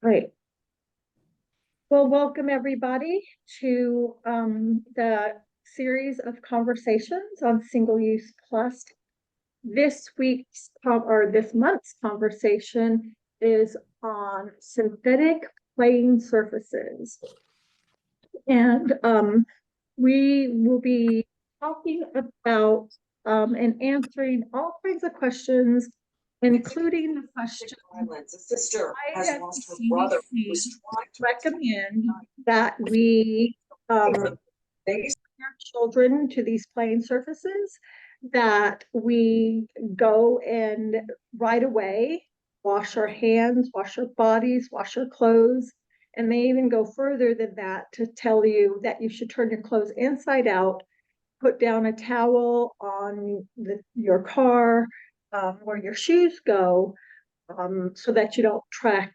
Great. Well, welcome everybody to the series of conversations on single-use plastic. This month's conversation is on synthetic playing surfaces. And we will be talking about and answering all kinds of questions, including the question, A sister why has does lost her the brother who CDC was trying to recommend that we biggest our children to these playing surfaces, that we go and right away wash our hands, wash our bodies, wash our clothes, and they even go further than that to tell you that you should turn your clothes inside out, put down a towel on your car where your shoes go, so that you don't track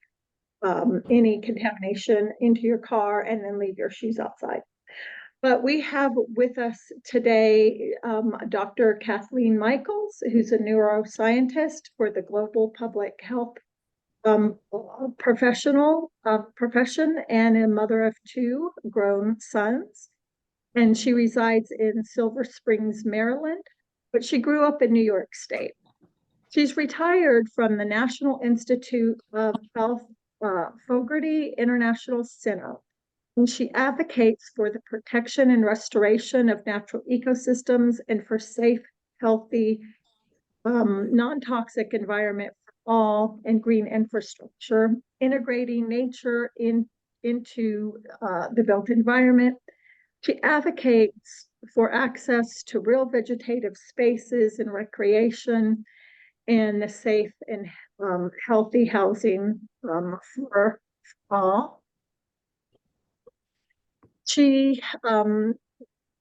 any contamination into your car and then leave your shoes outside. But we have with us today Dr. Kathleen Michels, who's a neuroscientist for the global public health profession and a mother of 2 grown sons. And she resides in Silver Springs, Maryland, but she grew up in New York State. She's retired from the National Institute of Health Fogarty International Center. And she advocates for the protection and restoration of natural ecosystems and for safe, healthy, non-toxic environment for all and green infrastructure, integrating nature into the built environment. She advocates for access to real vegetative spaces and recreation and the safe and healthy housing for all. She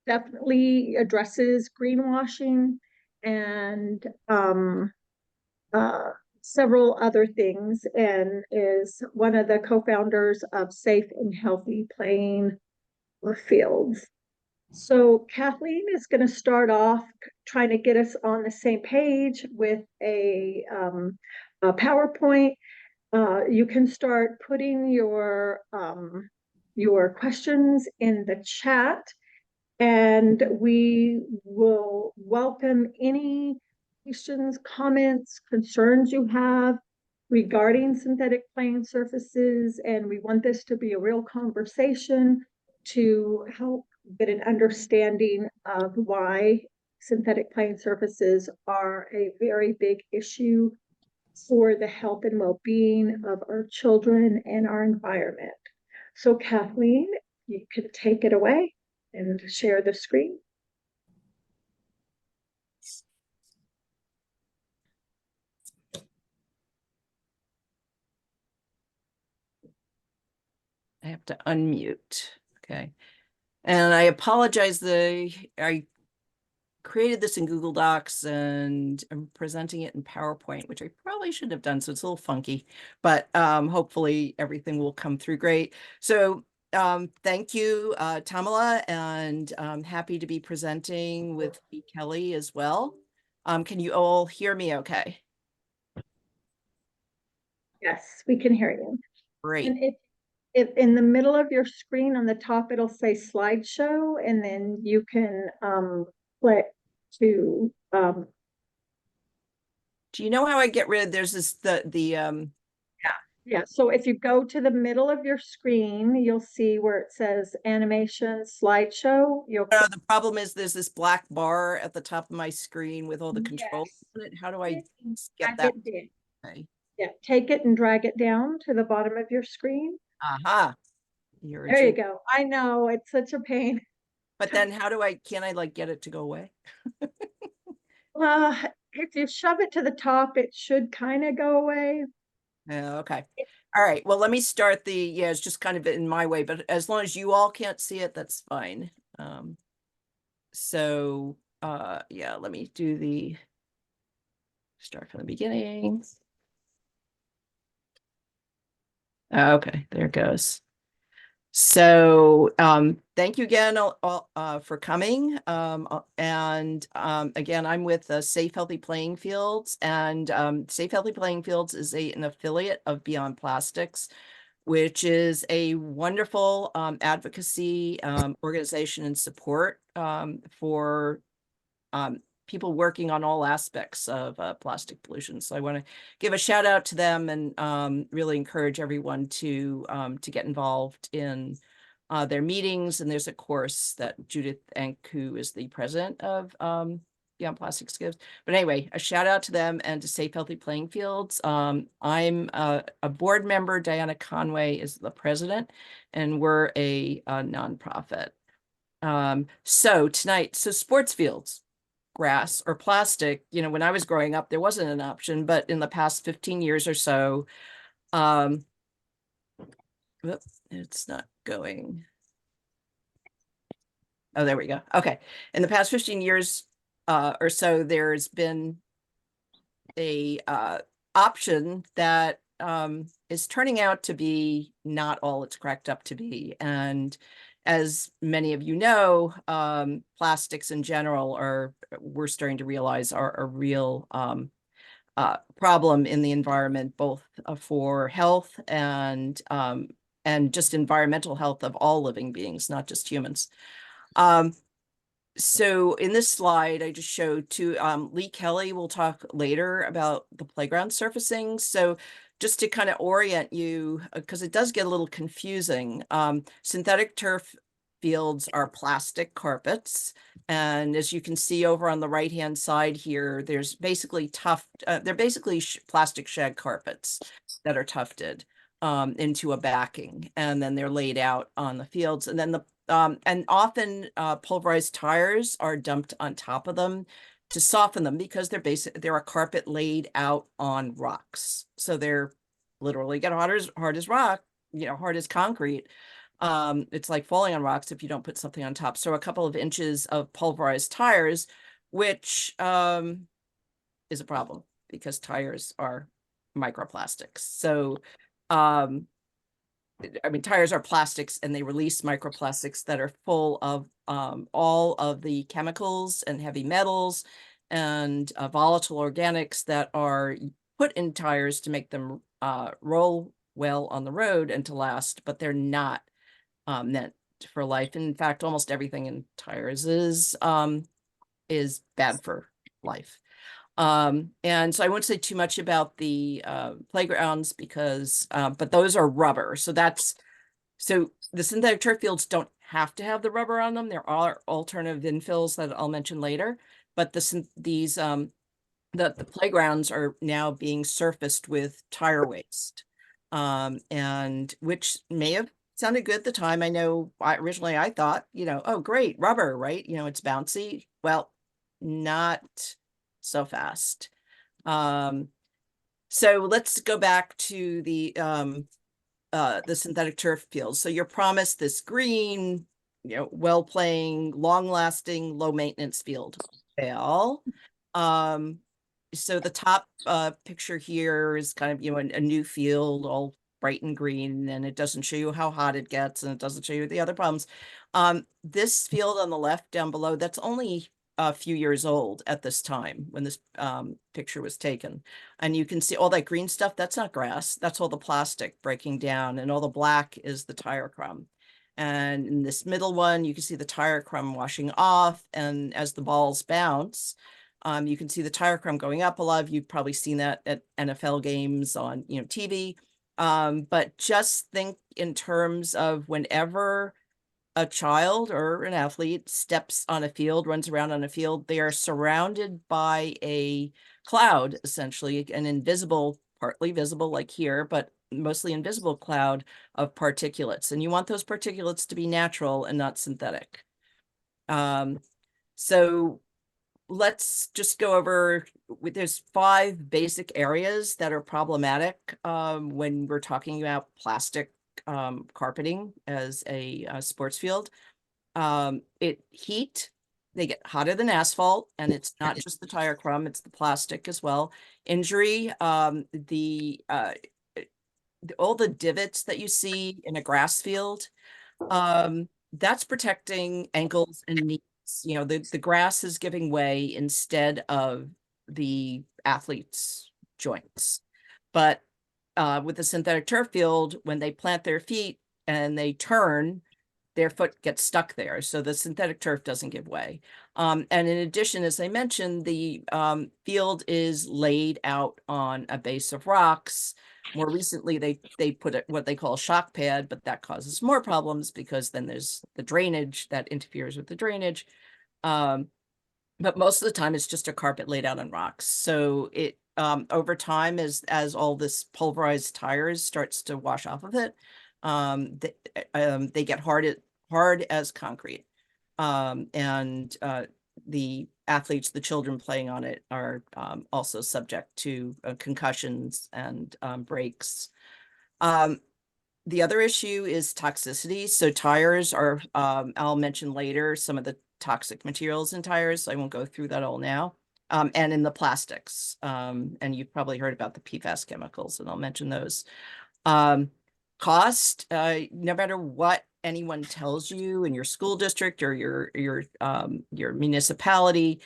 definitely addresses greenwashing and several other things, and is one of the co-founders of Safe and Healthy Playing Fields. So Kathleen is going to start off trying to get us on the same page with a PowerPoint. You can start putting your questions in the chat, and we will welcome any questions, comments, concerns you have regarding synthetic playing surfaces. And we want this to be a real conversation to help get an understanding of why synthetic playing surfaces are a very big issue for the health and well-being of our children and our environment. So Kathleen, you can take it away and share the screen. I have to unmute. Okay. And I apologize. I created this in Google Docs and I'm presenting it in PowerPoint, which I probably shouldn't have done. So it's a little funky, but hopefully everything will come through great. So thank you, Tamala, and I'm happy to be presenting with Kelly as well. Can you all hear me okay? Yes, we can hear you. Great. And if in the middle of your screen on the top, it'll say slideshow, and then you can click to do you know how I get rid of, there's this, yeah, so if you go to the middle of your screen, you'll see where it says animation slideshow. the problem is there's this black bar at the top of my screen with all the controls on it. How do I get that? Okay. Yeah, take it and drag it down to the bottom of your screen. Aha. There you go. I know, it's such a pain. But then how do can't I like get it to go away? If you shove it to the top, it should kind of go away. Okay. All right. Well, let me start it's just kind of in my way, but as long as you all can't see it, that's fine. Yeah, let me do start from the beginning. Okay, there it goes. So thank you again for coming. Again, I'm with Safe Healthy Playing Fields, and Safe Healthy Playing Fields is an affiliate of Beyond Plastics, which is a wonderful advocacy organization and support for people working on all aspects of plastic pollution. So I want to give a shout out to them and really encourage everyone to get involved in their meetings. And there's a course that Judith Enck, who is the president of Beyond Plastics, gives. But anyway, a shout out to them and to Safe Healthy Playing Fields. I'm a board member. Diana Conway is the president, and we're a nonprofit. So tonight, sports fields, grass or plastic, when I was growing up, there wasn't an option, but in the past 15 years or so, it's not going. Oh, there we go. Okay. In the past 15 years or so, there's been a option that is turning out to be not all it's cracked up to be. And as many of you know, plastics in general we're starting to realize are a real problem in the environment, both for health and just environmental health of all living beings, not just humans. So in this slide, I just showed Lee Kelly will talk later about the playground surfacing. So just to kind of orient you, because it does get a little confusing, synthetic turf fields are plastic carpets. And as you can see over on the right-hand side here, there's basically they're basically plastic shag carpets that are tufted into a backing, and then they're laid out on the fields. And then and often pulverized tires are dumped on top of them to soften them, because they're a carpet laid out on rocks. So they're literally get hard as rock, hard as concrete. It's like falling on rocks if you don't put something on top. So a couple of inches of pulverized tires, which is a problem because tires are microplastics. So tires are plastics, and they release microplastics that are full of all of the chemicals and heavy metals and volatile organics that are put in tires to make them roll well on the road and to last, but they're not meant for life. In fact, almost everything in tires is bad for life. And so I won't say too much about the playgrounds because, but those are rubber. So the synthetic turf fields don't have to have the rubber on them. There are alternative infills that I'll mention later, but the playgrounds are now being surfaced with tire waste, and which may have sounded good at the time. I know originally I thought, oh, great, rubber, right? It's bouncy. Well, not so fast. So let's go back to the synthetic turf fields. So you're promised this green, well-playing, long-lasting, low-maintenance field. Well, so the top picture here is kind of, a new field, all bright and green, and it doesn't show you how hot it gets, and it doesn't show you the other problems. This field on the left down below, that's only a few years old at this time when this picture was taken. And you can see all that green stuff, that's not grass, that's all the plastic breaking down, and all the black is the tire crumb. And in this middle one, you can see the tire crumb washing off, and as the balls bounce, you can see the tire crumb going up. A lot of you've probably seen that at NFL games on TV. But just think in terms of whenever a child or an athlete steps on a field, runs around on a field, they are surrounded by a cloud, essentially, an invisible, partly visible like here, but mostly invisible cloud of particulates. And you want those particulates to be natural and not synthetic. So let's just go over, there's 5 basic areas that are problematic when we're talking about plastic carpeting as a sports field. Heat, they get hotter than asphalt, and it's not just the tire crumb, it's the plastic as well. Injury, all the divots that you see in a grass field, That's protecting ankles and knees. You know, the grass is giving way instead of the athlete's joints. But with the synthetic turf field, when they plant their feet and they turn, their foot gets stuck there. So the synthetic turf doesn't give way. And in addition, as I mentioned, the field is laid out on a base of rocks. More recently, they put what they call a shock pad, but that causes more problems because then there's the drainage that interferes with the drainage. But most of the time it's just a carpet laid out on rocks. So it over time, as all this pulverized tires starts to wash off of it, they get hard as concrete. And the athletes, the children playing on it, are also subject to concussions and breaks. The other issue is toxicity. So tires are, I'll mention later some of the toxic materials in tires. I won't go through that all now. And in the plastics. And you've probably heard about the PFAS chemicals, and I'll mention those. Cost, no matter what anyone tells you in your school district or your municipality,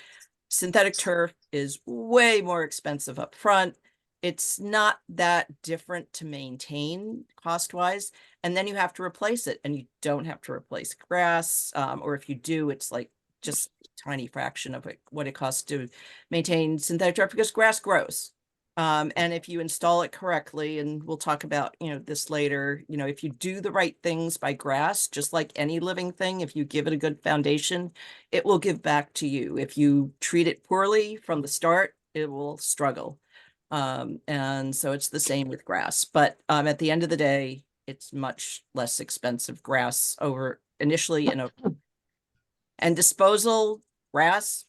synthetic turf is way more expensive up front. It's not that different to maintain cost-wise. And then you have to replace it, and you don't have to replace grass. Or if you do, it's like just a tiny fraction of what it costs to maintain synthetic turf, because grass grows. And if you install it correctly, and we'll talk about, this later, if you do the right things by grass, just like any living thing, if you give it a good foundation, it will give back to you. If you treat it poorly from the start, it will struggle. And so it's the same with grass. But at the end of the day, it's much less expensive grass over initially and disposal grass,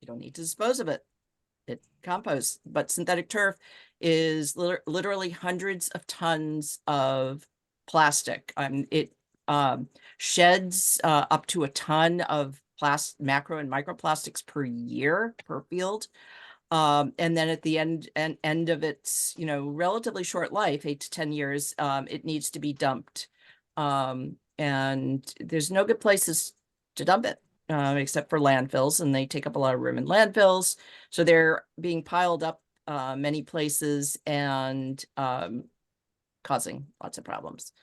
you don't need to dispose of it. It composts. But synthetic turf is literally hundreds of tons of plastic. It sheds up to a ton of macro and microplastics per year per field. And then at the end of its, relatively short life, 8 to 10 years, it needs to be dumped. And there's no good places to dump it, except for landfills, and they take up a lot of room in landfills. So they're being piled up many places and causing lots of problems.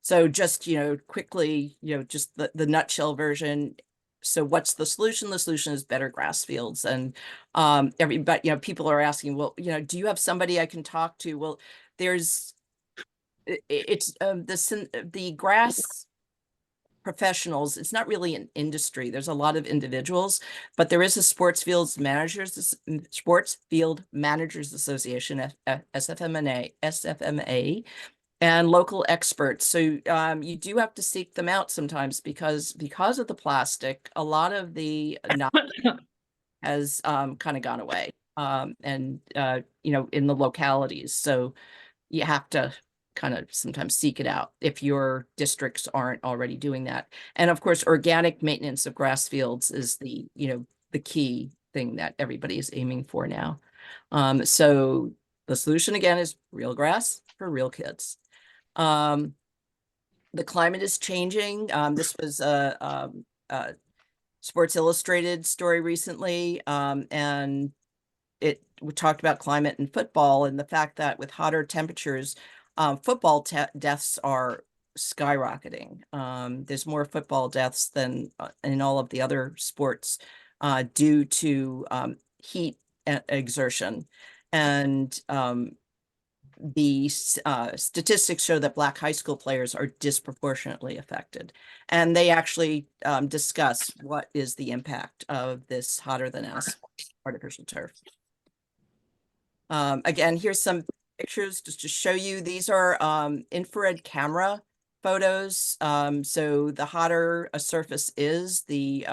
So just, quickly, just the nutshell version. So what's the solution? The solution is better grass fields. And but people are asking, well, do you have somebody I can talk to? Well, it's the grass professionals. It's not really an industry. There's a lot of individuals, but there is a Sports Field Managers Association, SFMA, and local experts. So you do have to seek them out sometimes because of the plastic, a lot of the knowledge has kind of gone away, and in the localities. So you have to kind of sometimes seek it out if your districts aren't already doing that. And of course, organic maintenance of grass fields is the key thing that everybody is aiming for now. So the solution again is real grass for real kids. The climate is changing. This was a Sports Illustrated story recently, and we talked about climate and football and the fact that with hotter temperatures, football deaths are skyrocketing. There's more football deaths than in all of the other sports due to heat exertion. And the statistics show that Black high school players are disproportionately affected. And they actually discuss what is the impact of this hotter than asphalt artificial turf. Again, here's some pictures just to show you. These are infrared camera photos. So the hotter a surface is, the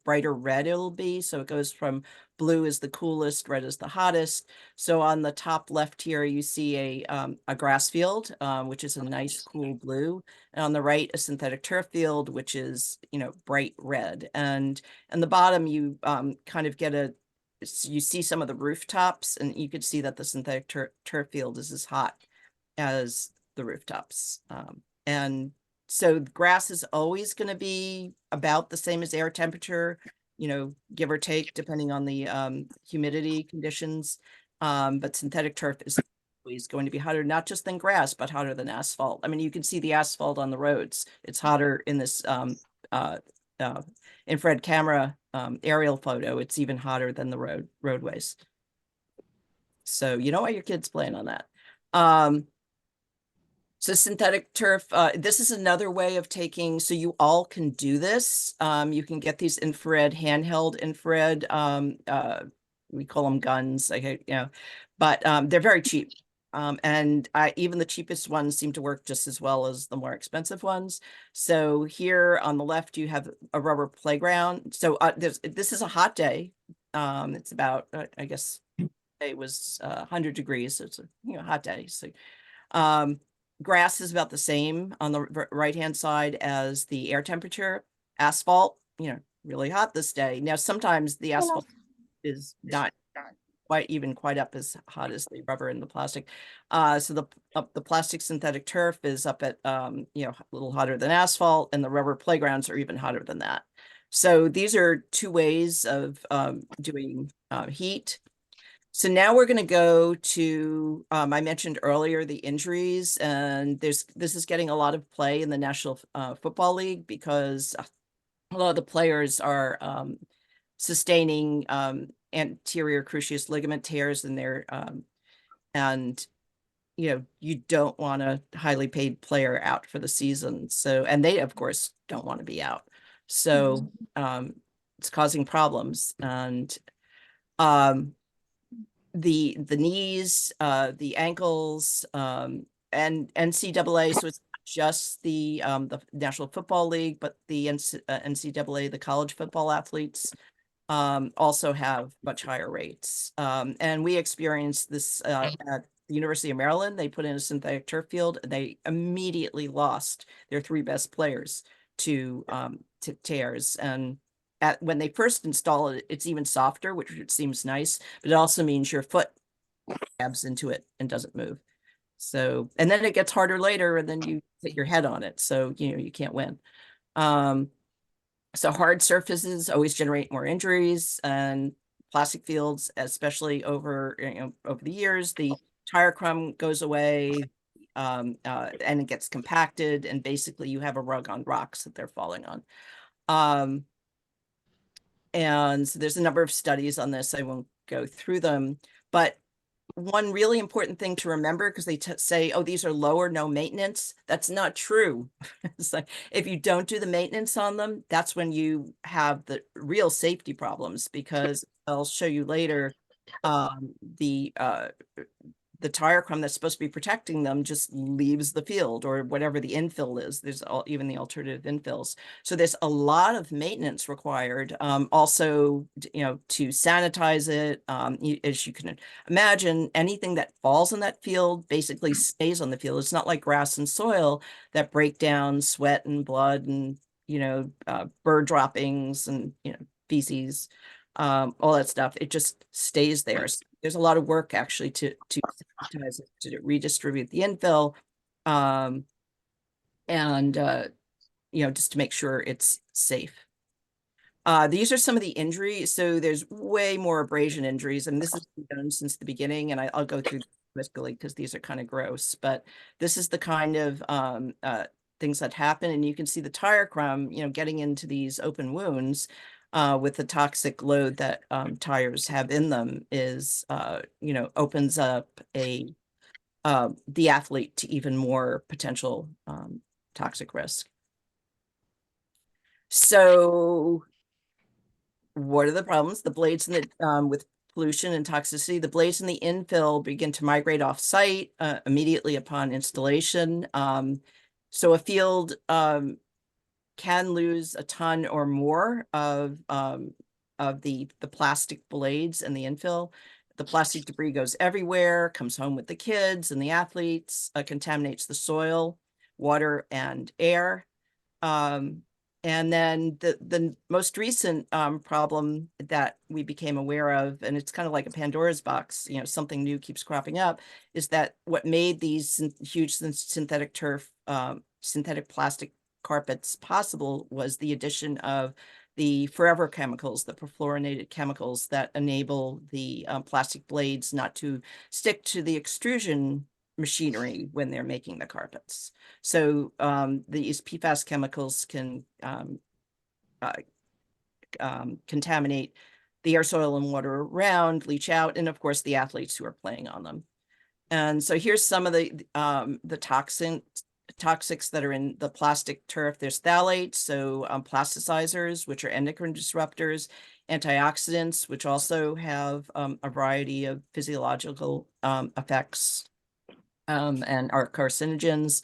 brighter red it'll be. So it goes from blue is the coolest, red is the hottest. So on the top left here, you see a grass field, which is a nice cool blue. And on the right, a synthetic turf field, which is, bright red. And the bottom, you kind of get you see some of the rooftops, and you could see that the synthetic turf field is as hot as the rooftops. And So grass is always going to be about the same as air temperature, you know, give or take, depending on the humidity conditions. But synthetic turf is always going to be hotter, not just than grass, but hotter than asphalt. I mean, you can see the asphalt on the roads. It's hotter in this uh, infrared camera aerial photo. It's even hotter than the roadways. So you know why your kid's playing on that. So synthetic turf, this is another way of taking, so you all can do this. You can get these handheld infrared, we call them guns, but they're very cheap. And even the cheapest ones seem to work just as well as the more expensive ones. So here on the left, you have a rubber playground. So this is a hot day. It's about, I guess, it was 100 degrees. So it's a hot day. So grass is about the same on the right-hand side as the air temperature. Asphalt, really hot this day. Now, sometimes the asphalt is not quite up as hot as the rubber and the plastic. So the plastic synthetic turf is up at, a little hotter than asphalt, and the rubber playgrounds are even hotter than that. So these are two ways of doing heat. So now we're going to go to, I mentioned earlier, the injuries, and this is getting a lot of play in the National Football League because a lot of the players are sustaining anterior cruciate ligament tears in their, and you don't want a highly paid player out for the season. So, and they of course don't want to be out. So it's causing problems. And the knees, the ankles, and NCAA. So it's not just the National Football League, but the NCAA, the college football athletes, also have much higher rates. And we experienced this at the University of Maryland. They put in a synthetic turf field, and they immediately lost their 3 best players to tears. And when they first install it, it's even softer, which seems nice, but it also means your foot grabs into it and doesn't move. So, and then it gets harder later, and then you hit your head on it. So, you can't win. So hard surfaces always generate more injuries, and plastic fields, especially over the years, the tire crumb goes away, and it gets compacted, and basically you have a rug on rocks that they're falling on. And so there's a number of studies on this. I won't go through them, but one really important thing to remember, because they say, oh, these are low or no maintenance. That's not true. It's like, if you don't do the maintenance on them, that's when you have the real safety problems, because I'll show you later, the tire crumb that's supposed to be protecting them just leaves the field, or whatever the infill is. There's even the alternative infills. So there's a lot of maintenance required. Also, to sanitize it. As you can imagine, anything that falls in that field basically stays on the field. It's not like grass and soil that break down sweat and blood and, bird droppings and, feces, all that stuff. It just stays there. So there's a lot of work actually to sanitize it, to redistribute the infill, and just to make sure it's safe. These are some of the injuries. So there's way more abrasion injuries, and this has been done since the beginning, and I'll go through quickly because these are kind of gross, but this is the kind of things that happen. And you can see the tire crumb, getting into these open wounds with the toxic load that tires have in them is, opens up the athlete to even more potential toxic risk. So what are the problems? The blades in the, with pollution and toxicity, the blades in the infill begin to migrate off site immediately upon installation. So a field can lose a ton or more of the plastic blades and the infill. The plastic debris goes everywhere, comes home with the kids and the athletes, contaminates the soil, water, and air. And then the most recent problem that we became aware of, and it's kind of like a Pandora's box, something new keeps cropping up, is that what made these huge synthetic turf, synthetic plastic carpets possible was the addition of the forever chemicals, the perfluorinated chemicals that enable the plastic blades not to stick to the extrusion machinery when they're making the carpets. So these PFAS chemicals can contaminate the air, soil, and water around, leach out, and of course the athletes who are playing on them. And so here's some of the toxics that are in the plastic turf. There's phthalates, so plasticizers, which are endocrine disruptors, antioxidants, which also have a variety of physiological effects and are carcinogens.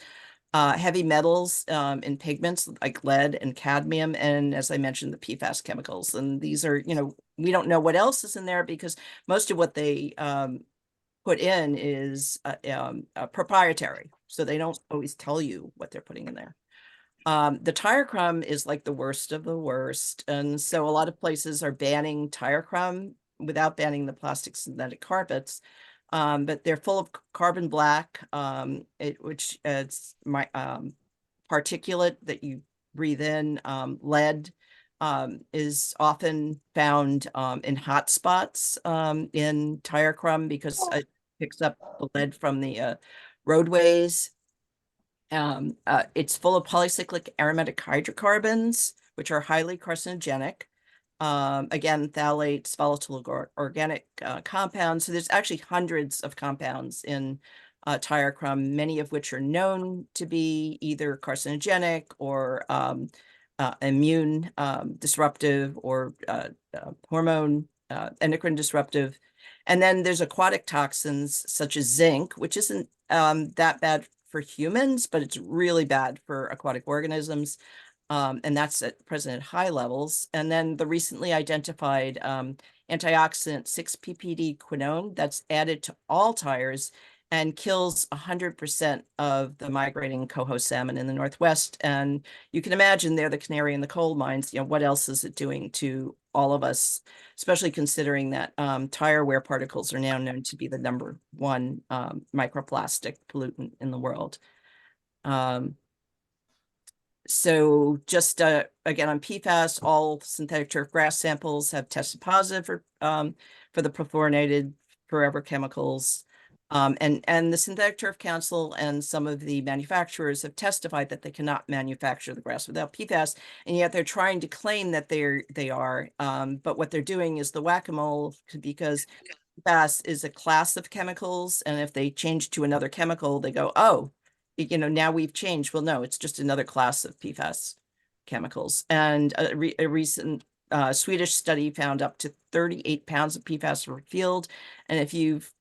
Heavy metals in pigments like lead and cadmium, and as I mentioned, the PFAS chemicals. And these are, we don't know what else is in there because most of what they put in is proprietary. So they don't always tell you what they're putting in there. The tire crumb is like the worst of the worst. And so a lot of places are banning tire crumb without banning the plastic synthetic carpets. But they're full of carbon black, which is my particulate that you breathe in. Lead is often found in hot spots in tire crumb because it picks up the lead from the roadways. It's full of polycyclic aromatic hydrocarbons, which are highly carcinogenic. Again, phthalates, volatile organic compounds. So there's actually hundreds of compounds in tire crumb, many of which are known to be either carcinogenic or immune disruptive or hormone endocrine disruptive. And then there's aquatic toxins such as zinc, which isn't that bad for humans, but it's really bad for aquatic organisms. And that's at present at high levels. And then the recently identified antioxidant 6-ppd quinone that's added to all tires and kills 100% of the migrating coho salmon in the Northwest. And you can imagine they're the canary in the coal mines. What else is it doing to all of us, especially considering that tire wear particles are now known to be the #1 microplastic pollutant in the world. So just again on PFAS, all synthetic turf grass samples have tested positive for the perfluorinated forever chemicals. And the Synthetic Turf Council and some of the manufacturers have testified that they cannot manufacture the grass without PFAS, and yet they're trying to claim that they are. But what they're doing is the whack-a-mole, because PFAS is a class of chemicals, and if they change to another chemical, they go, oh, now we've changed. Well, no, it's just another class of PFAS chemicals. And a recent Swedish study found up to 38 pounds of PFAS per field. And if you've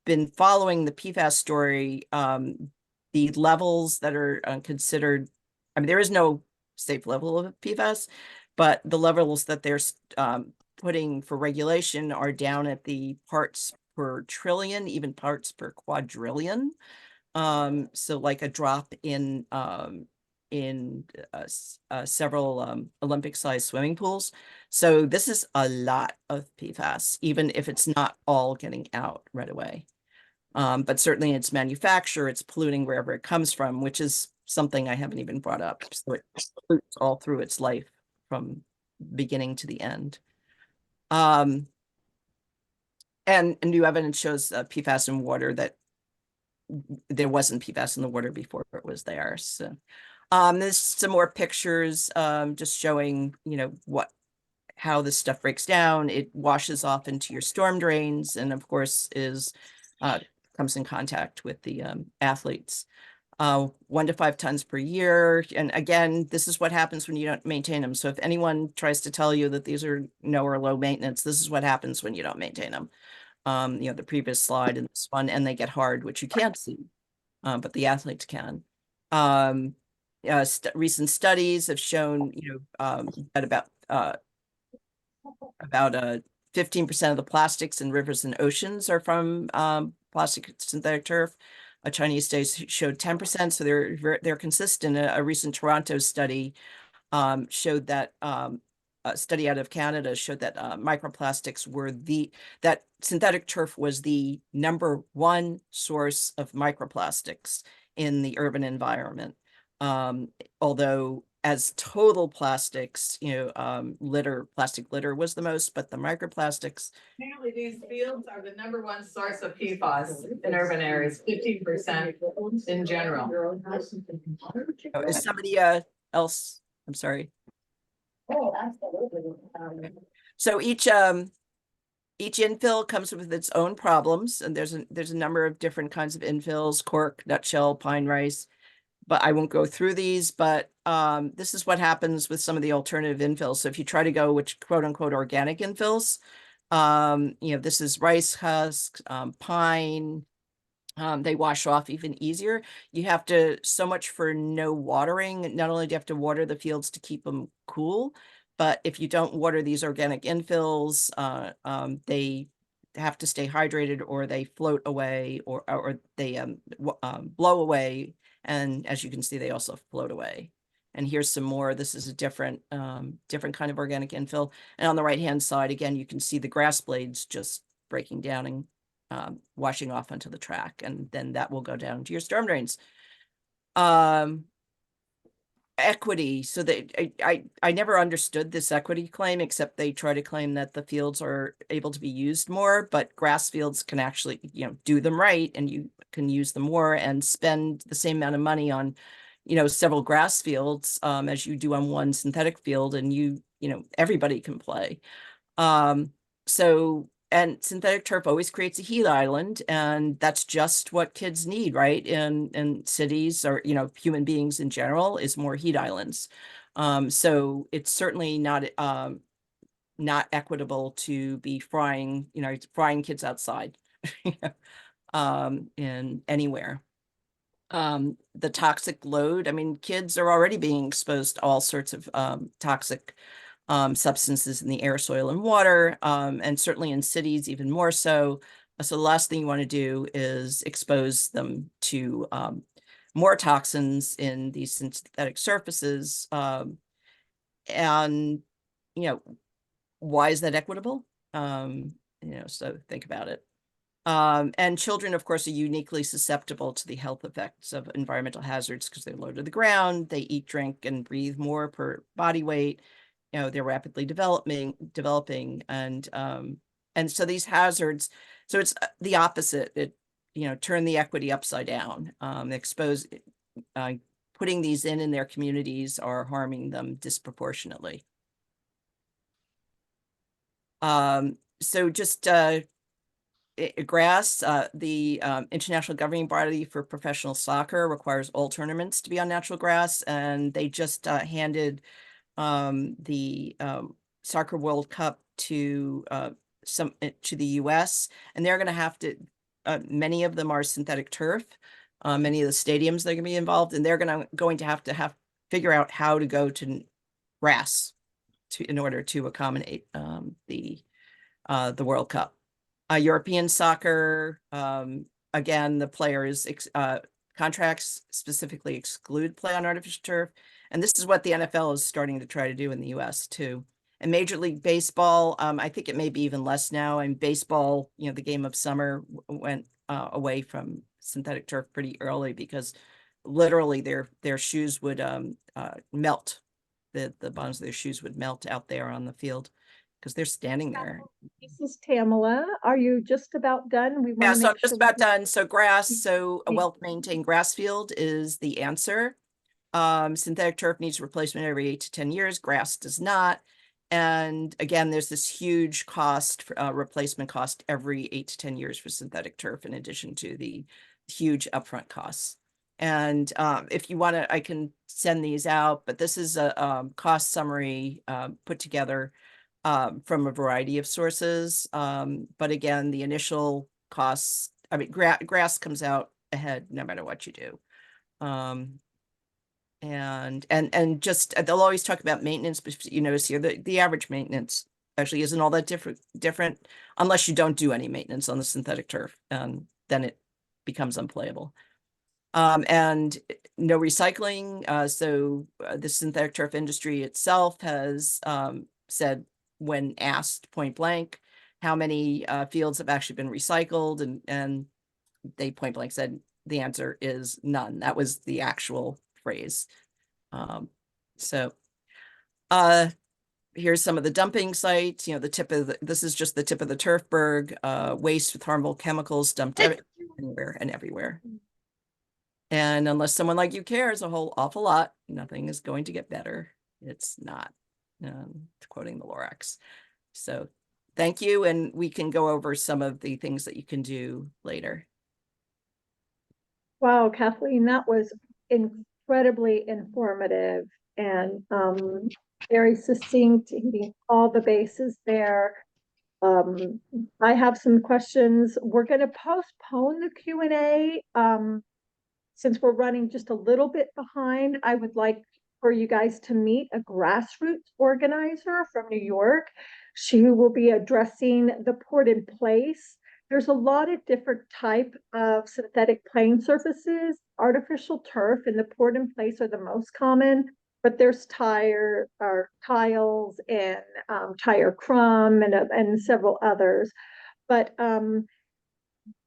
been following the PFAS story, the levels that are considered, there is no safe level of PFAS, but the levels that they're putting for regulation are down at the parts per trillion, even parts per quadrillion. So like a drop in several Olympic-sized swimming pools. So this is a lot of PFAS, even if it's not all getting out right away. But certainly its manufacture, it's polluting wherever it comes from, which is something I haven't even brought up. So it pollutes all through its life from beginning to the end. And new evidence shows PFAS in water that there wasn't PFAS in the water before it was there. So there's some more pictures just showing, how this stuff breaks down. It washes off into your storm drains and of course comes in contact with the athletes. 1 to 5 tons per year. And again, this is what happens when you don't maintain them. So if anyone tries to tell you that these are no or low maintenance, this is what happens when you don't maintain them. The previous slide and this one, and they get hard, which you can't see, but the athletes can. Recent studies have shown, that about 15% of the plastics in rivers and oceans are from plastic synthetic turf. A Chinese study showed 10%, so they're consistent. A recent Toronto study showed that a study out of Canada showed that microplastics were that synthetic turf was the #1 source of microplastics in the urban environment. Although as total plastics, plastic litter was the most, but the microplastics, Apparently, these fields are the #1 source of PFAS in urban areas, 15% in general. is somebody else, I'm sorry. Oh, absolutely. So each infill comes with its own problems, and there's a number of different kinds of infills: cork, nutshell, pine rice. But I won't go through these, but this is what happens with some of the alternative infills. So if you try to go which quote unquote organic infills, this is rice husk, pine, they wash off even easier. You have to, so much for no watering. Not only do you have to water the fields to keep them cool, but if you don't water these organic infills, they have to stay hydrated, or they float away, or they blow away. And as you can see, they also float away. And here's some more. This is a different kind of organic infill. And on the right-hand side, again, you can see the grass blades just breaking down and washing off onto the track, and then that will go down to your storm drains. Equity. So I never understood this equity claim, except they try to claim that the fields are able to be used more, but grass fields can actually, do them right, and you can use them more and spend the same amount of money on, several grass fields as you do on one synthetic field, and everybody can play. And synthetic turf always creates a heat island, and that's just what kids need, right? In cities, or human beings in general, is more heat islands. So it's certainly not equitable to be frying kids outside in anywhere. The toxic load, I mean, kids are already being exposed to all sorts of toxic substances in the air, soil, and water, and certainly in cities even more so. So the last thing you want to do is expose them to more toxins in these synthetic surfaces. And why is that equitable? So think about it. And children, of course, are uniquely susceptible to the health effects of environmental hazards because they're low to the ground. They eat, drink, and breathe more per body weight. They're rapidly developing, and so these hazards. So it's the opposite. It turn the equity upside down. Putting these in their communities are harming them disproportionately. So just grass, the International Governing Body for Professional Soccer requires all tournaments to be on natural grass, and they just handed the Soccer World Cup to the US, and they're going to have to. Many of them are synthetic turf. Many of the stadiums that are going to be involved, and they're going to have figure out how to go to grass in order to accommodate the World Cup. European soccer, again, the players' contracts specifically exclude play on artificial turf. And this is what the NFL is starting to try to do in the US too. And Major League Baseball, I think it may be even less now. And baseball, the game of summer went away from synthetic turf pretty early because literally their shoes would melt. The bottoms of their shoes would melt out there on the field because they're standing there. This is Tamala. Are you just about done? We Yeah, want to so I'm make just sure. about done. So grass, so a well-maintained grass field is the answer. Synthetic turf needs replacement every 8 to 10 years. Grass does not. And again, there's this huge cost, replacement cost every 8 to 10 years for synthetic turf, in addition to the huge upfront costs. And if you want to, I can send these out, but this is a cost summary put together from a variety of sources. But again, the initial costs, I mean, grass comes out ahead no matter what you do. And just they'll always talk about maintenance, but you notice here the average maintenance actually isn't all that different unless you don't do any maintenance on the synthetic turf, and then it becomes unplayable. And no recycling. So the synthetic turf industry itself has said, when asked point blank how many fields have actually been recycled, and they point blank said the answer is none. That was the actual phrase. So here's some of the dumping sites, you know, this is just the tip of the turf berg, waste with harmful chemicals dumped anywhere and everywhere. And unless someone like you cares a whole awful lot, nothing is going to get better. It's not, quoting the Lorax. So thank you. And we can go over some of the things that you can do later. Wow, Kathleen, that was incredibly informative and very succinct, hitting all the bases there. I have some questions. We're going to postpone the Q&A. Since we're running just a little bit behind, I would like for you guys to meet a grassroots organizer from New York. She will be addressing the port in place. There's a lot of different type of synthetic playing surfaces. Artificial turf and the port in place are the most common, but there's tiles and tire crumb and several others. But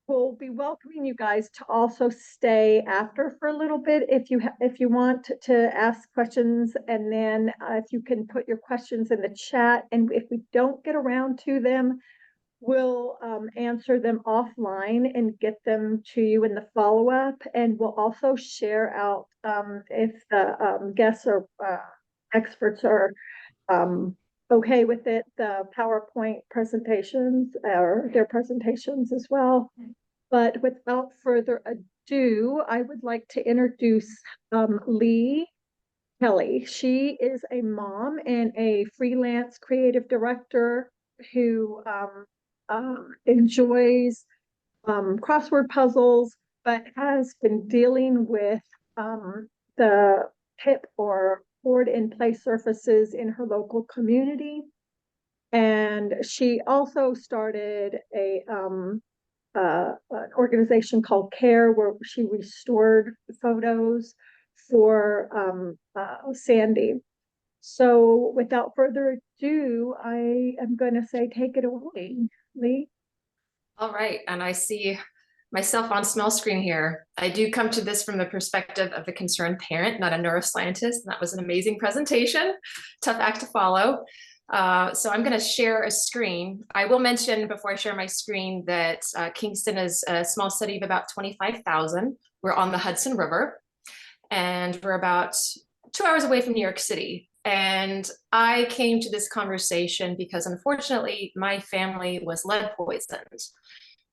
we'll be welcoming you guys to also stay after for a little bit if you want to ask questions, and then if you can put your questions in the chat, and if we don't get around to them, we'll answer them offline and get them to you in the follow-up. And we'll also share out if the guests or experts are okay with it, the PowerPoint presentations or their presentations as well. But without further ado, I would like to introduce Lee Kelly. She is a mom and a freelance creative director who enjoys crossword puzzles, but has been dealing with the PIP or poured in place surfaces in her local community. And she also started an organization called CARE, where she restored photos for Sandy. So without further ado, I am going to say, take it away, Lee. All right, and I see myself on small screen here. I do come to this from the perspective of a concerned parent, not a neuroscientist, and that was an amazing presentation. Tough act to follow. So I'm going to share a screen. I will mention before I share my screen that Kingston is a small city of about 25,000. We're on the Hudson River, and we're about 2 hours away from New York City. And I came to this conversation because unfortunately my family was lead poisoned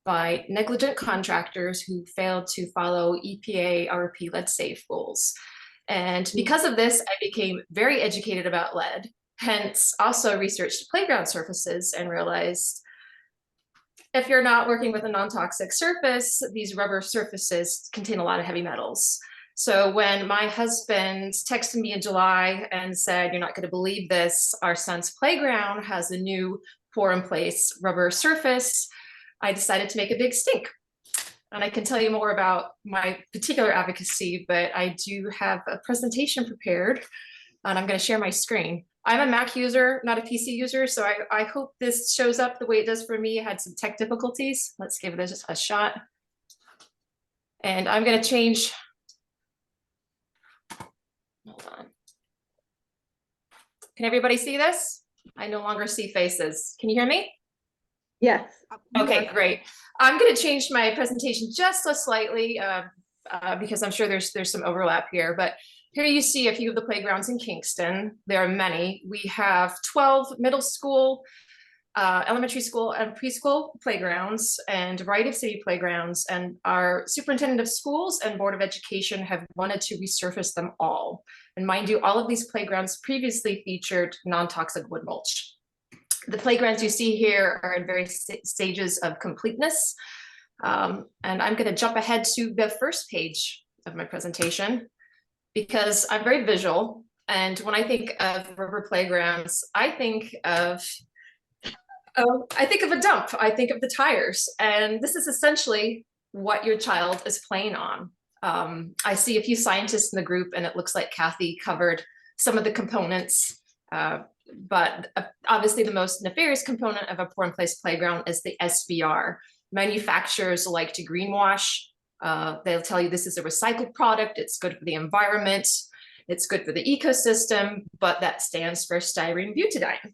by negligent contractors who failed to follow EPA RP lead safe rules. And because of this, I became very educated about lead, hence also researched playground surfaces and realized if you're not working with a non-toxic surface, these rubber surfaces contain a lot of heavy metals. So when my husband texted me in July and said, "You're not going to believe this, our son's playground has a new pour in place rubber surface," I decided to make a big stink. And I can tell you more about my particular advocacy, but I do have a presentation prepared and I'm going to share my screen. I'm a Mac user, not a PC user, so I hope this shows up the way it does for me. I had some tech difficulties. Let's give this a shot. And I'm going to change. Hold on. Can everybody see this? I no longer see faces. Can you hear me? Yes. Okay, great. I'm going to change my presentation just so slightly because I'm sure there's some overlap here. But here you see a few of the playgrounds in Kingston. There are many. We have 12 middle school, elementary school, and preschool playgrounds, and a variety of city playgrounds. And our superintendent of schools and board of education have wanted to resurface them all. And mind you, all of these playgrounds previously featured non-toxic wood mulch. The playgrounds you see here are in various stages of completeness. And I'm going to jump ahead to the first page of my presentation because I'm very visual. And when I think of river playgrounds, I think of a dump. I think of the tires. And this is essentially what your child is playing on. I see a few scientists in the group, and it looks like Kathy covered some of the components. But obviously the most nefarious component of a pour in place playground is the SVR. Manufacturers like to greenwash They'll tell you this is a recycled product, it's good for the environment, it's good for the ecosystem, but that stands for styrene butadiene.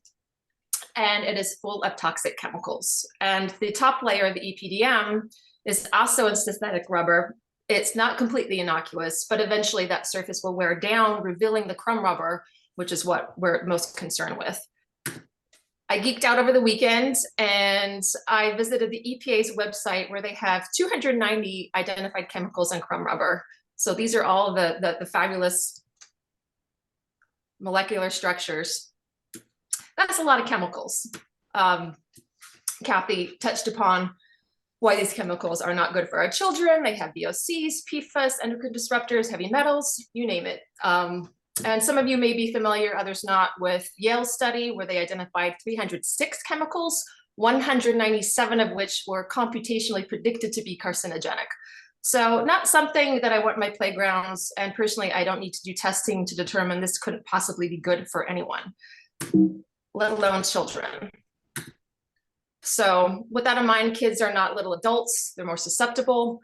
And it is full of toxic chemicals. And the top layer of the EPDM is also a synthetic rubber. It's not completely innocuous, but eventually that surface will wear down, revealing the crumb rubber, which is what we're most concerned with. I geeked out over the weekend and I visited the EPA's website where they have 290 identified chemicals in crumb rubber. So these are all the fabulous molecular structures. That's a lot of chemicals. Kathy touched upon why these chemicals are not good for our children. They have VOCs, PFAS, endocrine disruptors, heavy metals, you name it. And some of you may be familiar, others not, with Yale's study where they identified 306 chemicals, 197 of which were computationally predicted to be carcinogenic. So not something that I want in my playgrounds. And personally, I don't need to do testing to determine this couldn't possibly be good for anyone, let alone children. So with that in mind, kids are not little adults, they're more susceptible.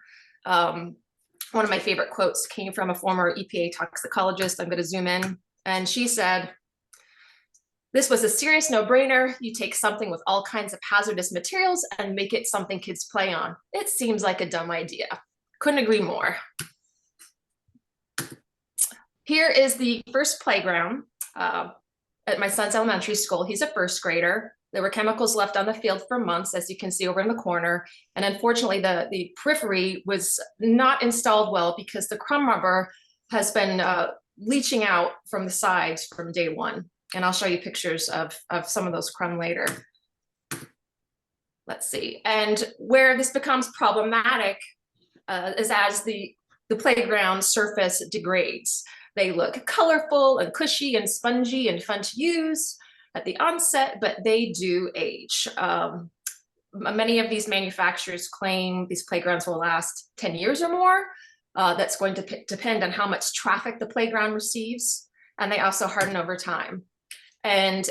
One of my favorite quotes came from a former EPA toxicologist. I'm going to zoom in. And she said, "This was a serious no-brainer. You take something with all kinds of hazardous materials and make it something kids play on. It seems like a dumb idea." Couldn't agree more. Here is the first playground at my son's elementary school. He's a first grader. There were chemicals left on the field for months, as you can see over in the corner. And unfortunately, the periphery was not installed well because the crumb rubber has been leaching out from the sides from day one. And I'll show you pictures of some of those crumb later. Let's see. And where this becomes problematic is as the playground surface degrades. They look colorful and cushy and spongy and fun to use at the onset, but they do age. Many of these manufacturers claim these playgrounds will last 10 years or more. That's going to depend on how much traffic the playground receives, and they also harden over time. And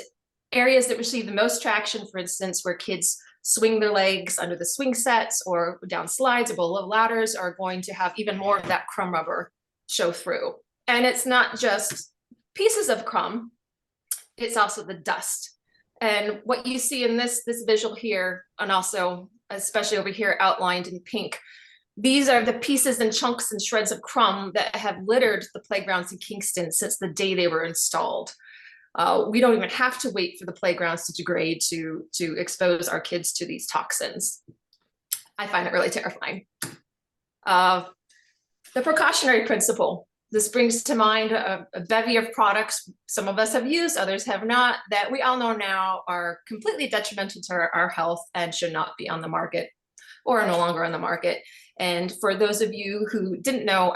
areas that receive the most traction, for instance, where kids swing their legs under the swing sets or down slides or below ladders, are going to have even more of that crumb rubber show through. And it's not just pieces of crumb, it's also the dust. And what you see in this visual here, and also especially over here outlined in pink, these are the pieces and chunks and shreds of crumb that have littered the playgrounds in Kingston since the day they were installed. We don't even have to wait for the playgrounds to degrade to expose our kids to these toxins. I find it really terrifying. The precautionary principle. This brings to mind a bevy of products some of us have used, others have not, that we all know now are completely detrimental to our health and should not be on the market or are no longer on the market. And for those of you who didn't know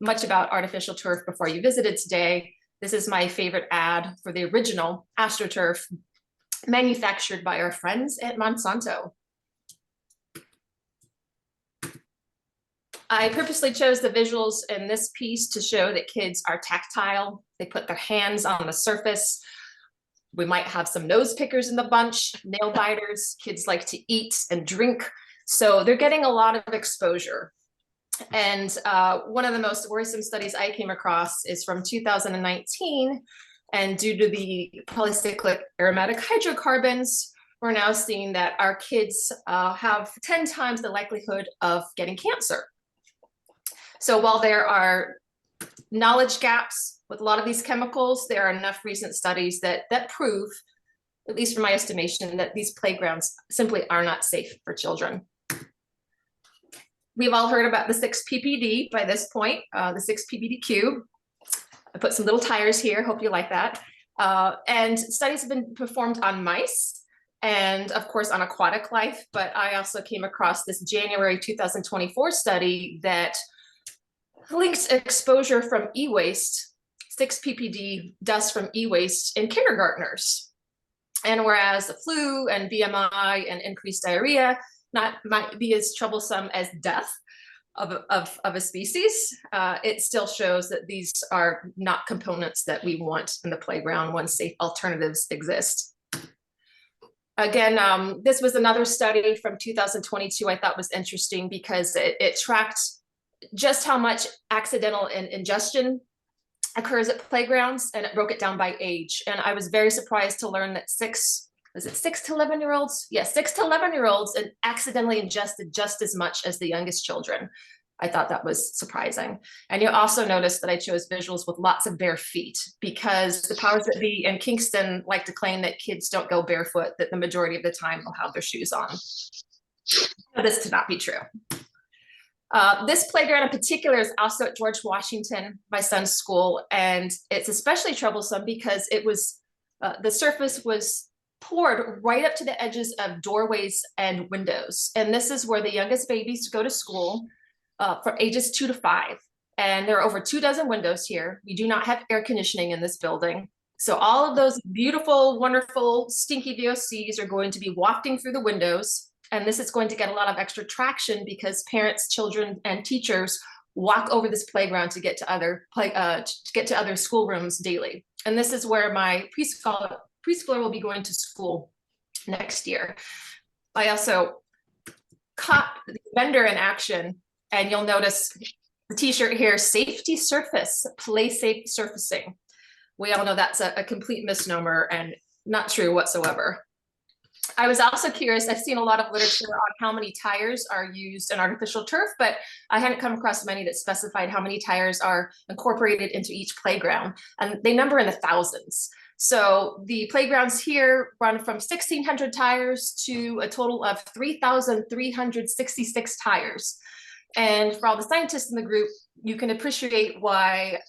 much about artificial turf before you visited today, this is my favorite ad for the original AstroTurf, manufactured by our friends at Monsanto. I purposely chose the visuals in this piece to show that kids are tactile. They put their hands on the surface. We might have some nose pickers in the bunch, nail biters. Kids like to eat and drink. So they're getting a lot of exposure. And one of the most worrisome studies I came across is from 2019. And due to the polycyclic aromatic hydrocarbons, we're now seeing that our kids have 10 times the likelihood of getting cancer. So while there are knowledge gaps with a lot of these chemicals, there are enough recent studies that prove, at least from my estimation, that these playgrounds simply are not safe for children. We've all heard about the 6-PPD by this point, the 6-PPD cube. I put some little tires here, hope you like that. And studies have been performed on mice and of course on aquatic life, but I also came across this January 2024 study that links exposure from e-waste, 6-PPD dust from e-waste in kindergartners. And whereas the flu and BMI and increased diarrhea might be as troublesome as death of a species, it still shows that these are not components that we want in the playground when safe alternatives exist. Again, this was another study from 2022 I thought was interesting because it tracked just how much accidental ingestion occurs at playgrounds, and it broke it down by age. And I was very surprised to learn that 6 to 11-year-olds? Yes, 6 to 11-year-olds and accidentally ingested just as much as the youngest children. I thought that was surprising. And you'll also notice that I chose visuals with lots of bare feet, because the powers that be in Kingston like to claim that kids don't go barefoot, that the majority of the time they'll have their shoes on. This to not be true. This playground in particular is also at George Washington, my son's school, and it's especially troublesome because it was, the surface was poured right up to the edges of doorways and windows. And this is where the youngest babies go to school for ages 2 to 5. And there are over 24 windows here. We do not have air conditioning in this building. So all of those beautiful, wonderful, stinky VOCs are going to be wafting through the windows. And this is going to get a lot of extra traction because parents, children, and teachers walk over this playground to get to other schoolrooms daily. And this is where my preschooler will be going to school next year. I also caught the vendor in action, and you'll notice the t-shirt here, safety surface, play safe surfacing. We all know that's a complete misnomer and not true whatsoever. I was also curious, I've seen a lot of literature on how many tires are used in artificial turf, but I hadn't come across many that specified how many tires are incorporated into each playground, and they number in the thousands. So the playgrounds here run from 1,600 tires to a total of 3,366 tires. And for all the scientists in the group, you can appreciate why,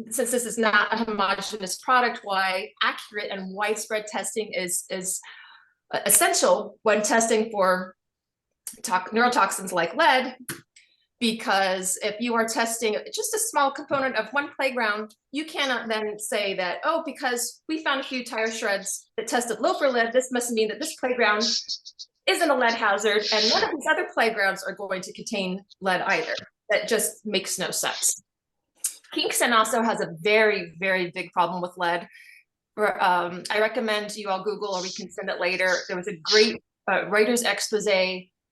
since this is not a homogeneous product, why accurate and widespread testing is essential when testing for neurotoxins like lead, because if you are testing just a small component of one playground, you cannot then say that, oh, because we found a few tire shreds that tested low for lead, this must mean that this playground isn't a lead hazard, and none of these other playgrounds are going to contain lead either. That just makes no sense. Kingston also has a very, very big problem with lead. I recommend you all Google, or we can send it later. There was a great writer's expose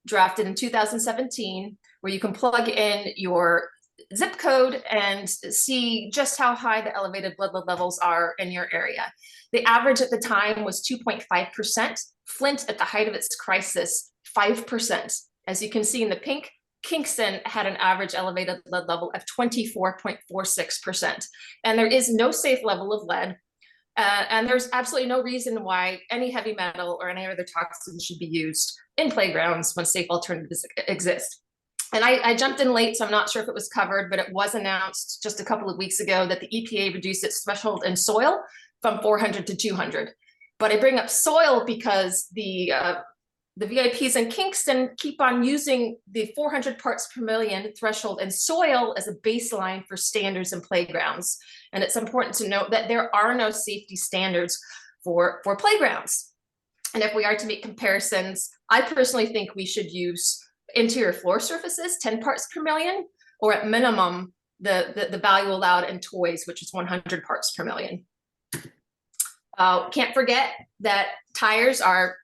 drafted in 2017 where you can plug in your zip code and see just how high the elevated blood lead levels are in your area. The average at the time was 2.5%. Flint, at the height of its crisis, 5%. As you can see in the pink, Kingston had an average elevated lead level of 24.46%. And there is no safe level of lead. And there's absolutely no reason why any heavy metal or any other toxin should be used in playgrounds when safe alternatives exist. And I jumped in late, so I'm not sure if it was covered, but it was announced just a couple of weeks ago that the EPA reduced its threshold in soil from 400 to 200. But I bring up soil because the VIPs in Kingston keep on using the 400 parts per million threshold in soil as a baseline for standards in playgrounds. And it's important to note that there are no safety standards for playgrounds. And if we are to make comparisons, I personally think we should use interior floor surfaces, 10 parts per million, or at minimum, the value allowed in toys, which is 100 parts per million. Can't forget that tires are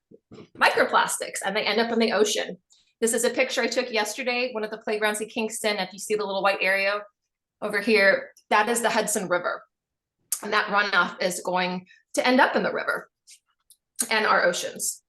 microplastics and they end up in the ocean. This is a picture I took yesterday, one of the playgrounds in Kingston. If you see the little white area over here, that is the Hudson River. And that runoff is going to end up in the river and our oceans.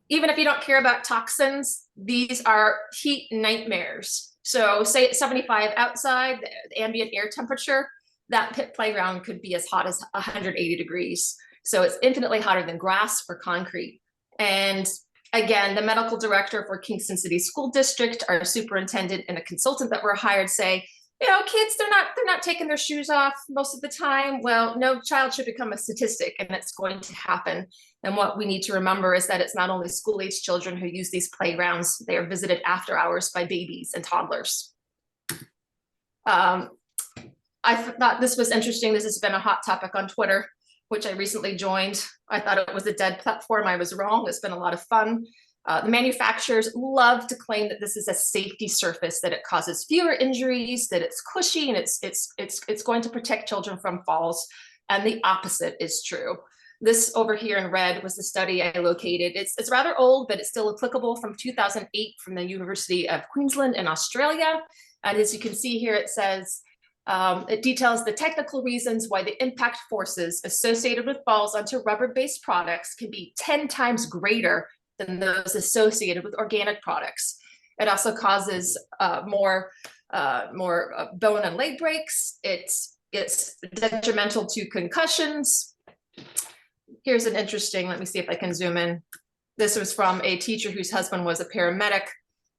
Even if you don't care about toxins, these are heat nightmares. So say it's 75 outside, the ambient air temperature, that pit playground could be as hot as 180 degrees. So it's infinitely hotter than grass or concrete. And again, the medical director for Kingston City School District, our superintendent, and a consultant that were hired say, you know, kids, they're not taking their shoes off most of the time. Well, no child should become a statistic, and it's going to happen. And what we need to remember is that it's not only school-age children who use these playgrounds, they are visited after hours by babies and toddlers. I thought this was interesting. This has been a hot topic on Twitter, which I recently joined. I thought it was a dead platform. I was wrong. It's been a lot of fun. The manufacturers love to claim that this is a safety surface, that it causes fewer injuries, that it's cushy, and it's going to protect children from falls. And the opposite is true. This over here in red was the study I located. It's rather old, but it's still applicable, from 2008 from the University of Queensland in Australia. And as you can see here, it says, it details the technical reasons why the impact forces associated with falls onto rubber-based products can be 10 times greater than those associated with organic products. It also causes more bone and leg breaks. It's detrimental to concussions. Here's an interesting, let me see if I can zoom in. This was from a teacher whose husband was a paramedic.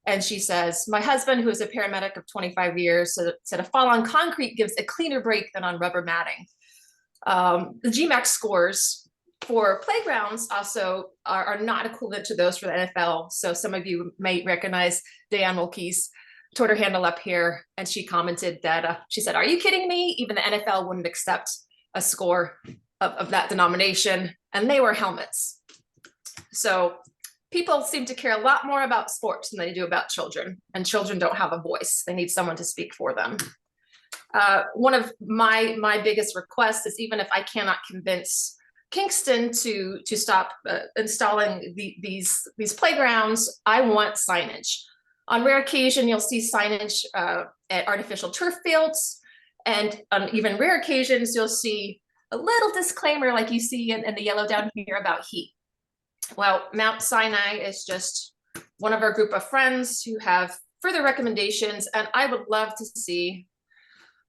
And she says, my husband, who is a paramedic of 25 years, said a fall on concrete gives a cleaner break than on rubber matting. The GMAX scores for playgrounds also are not equivalent to those for the NFL. So some of you may recognize Diane Mulkey's Twitter handle up here. And she commented that, she said, are you kidding me? Even the NFL wouldn't accept a score of that denomination, and they were helmets. So people seem to care a lot more about sports than they do about children, and children don't have a voice. They need someone to speak for them. One of my biggest requests is, even if I cannot convince Kingston to stop installing these playgrounds, I want signage. On rare occasion, you'll see signage at artificial turf fields, and on even rare occasions, you'll see a little disclaimer like you see in the yellow down here about heat. Well, Mount Sinai is just one of our group of friends who have further recommendations, and I would love to see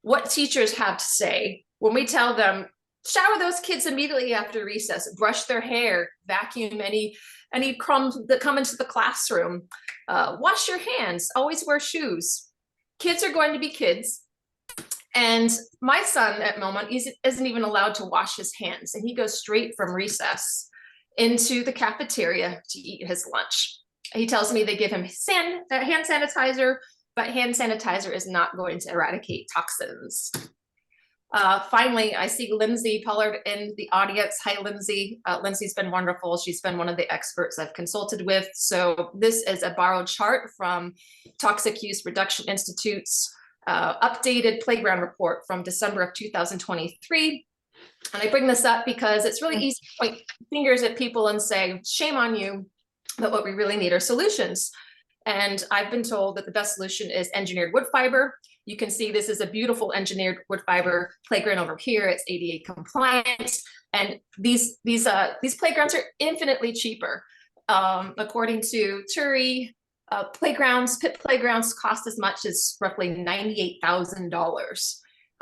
what teachers have to say when we tell them, shower those kids immediately after recess, brush their hair, vacuum any crumbs that come into the classroom, wash your hands, always wear shoes. Kids are going to be kids. And my son at moment isn't even allowed to wash his hands, and he goes straight from recess into the cafeteria to eat his lunch. He tells me they give him hand sanitizer, but hand sanitizer is not going to eradicate toxins. Finally, I see Lindsay Pollard in the audience. Hi, Lindsay. Lindsay's been wonderful. She's been one of the experts I've consulted with. So this is a borrowed chart from Toxic Use Reduction Institute's updated playground report from December of 2023. And I bring this up because it's really easy to point fingers at people and say, shame on you, but what we really need are solutions. And I've been told that the best solution is engineered wood fiber. You can see this is a beautiful engineered wood fiber playground over here. It's ADA compliant. And these playgrounds are infinitely cheaper. According to Turi, pit playgrounds cost as much as roughly $98,000.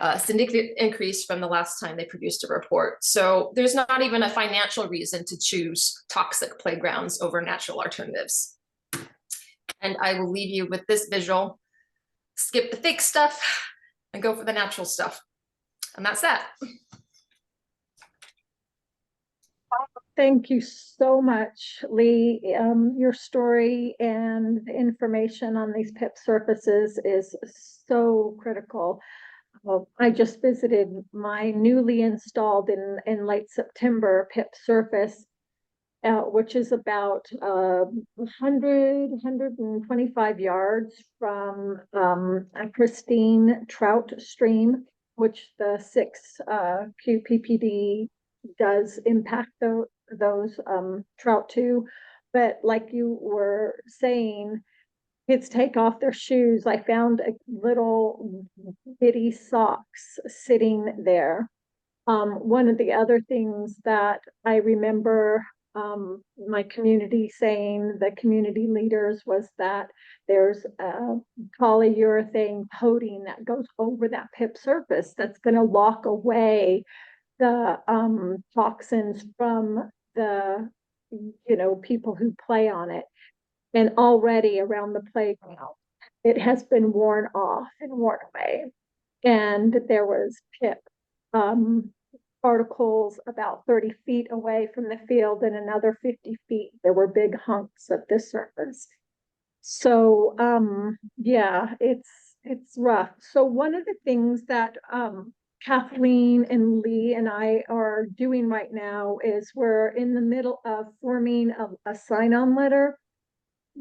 A significant increase from the last time they produced a report. So there's not even a financial reason to choose toxic playgrounds over natural alternatives. And I will leave you with this visual. Skip the fake stuff and go for the natural stuff. And that's that. Thank you so much, Lee. Your story and the information on these PIP surfaces is so critical. I just visited my newly installed in late September PIP surface, which is about 125 yards from a pristine trout stream, which the 6 QPPD does impact those trout too. But like you were saying, kids take off their shoes. I found a little bitty socks sitting there. One of the other things that I remember my community saying, the community leaders, was that there's a polyurethane coating that goes over that PIP surface that's going to lock away the toxins from the people who play on it. And already around the playground, it has been worn off and worn away. And there was PIP particles about 30 feet away from the field, and another 50 feet, there were big hunks of this surface. So yeah, it's rough. So one of the things that Kathleen and Lee and I are doing right now is we're in the middle of forming a sign-on letter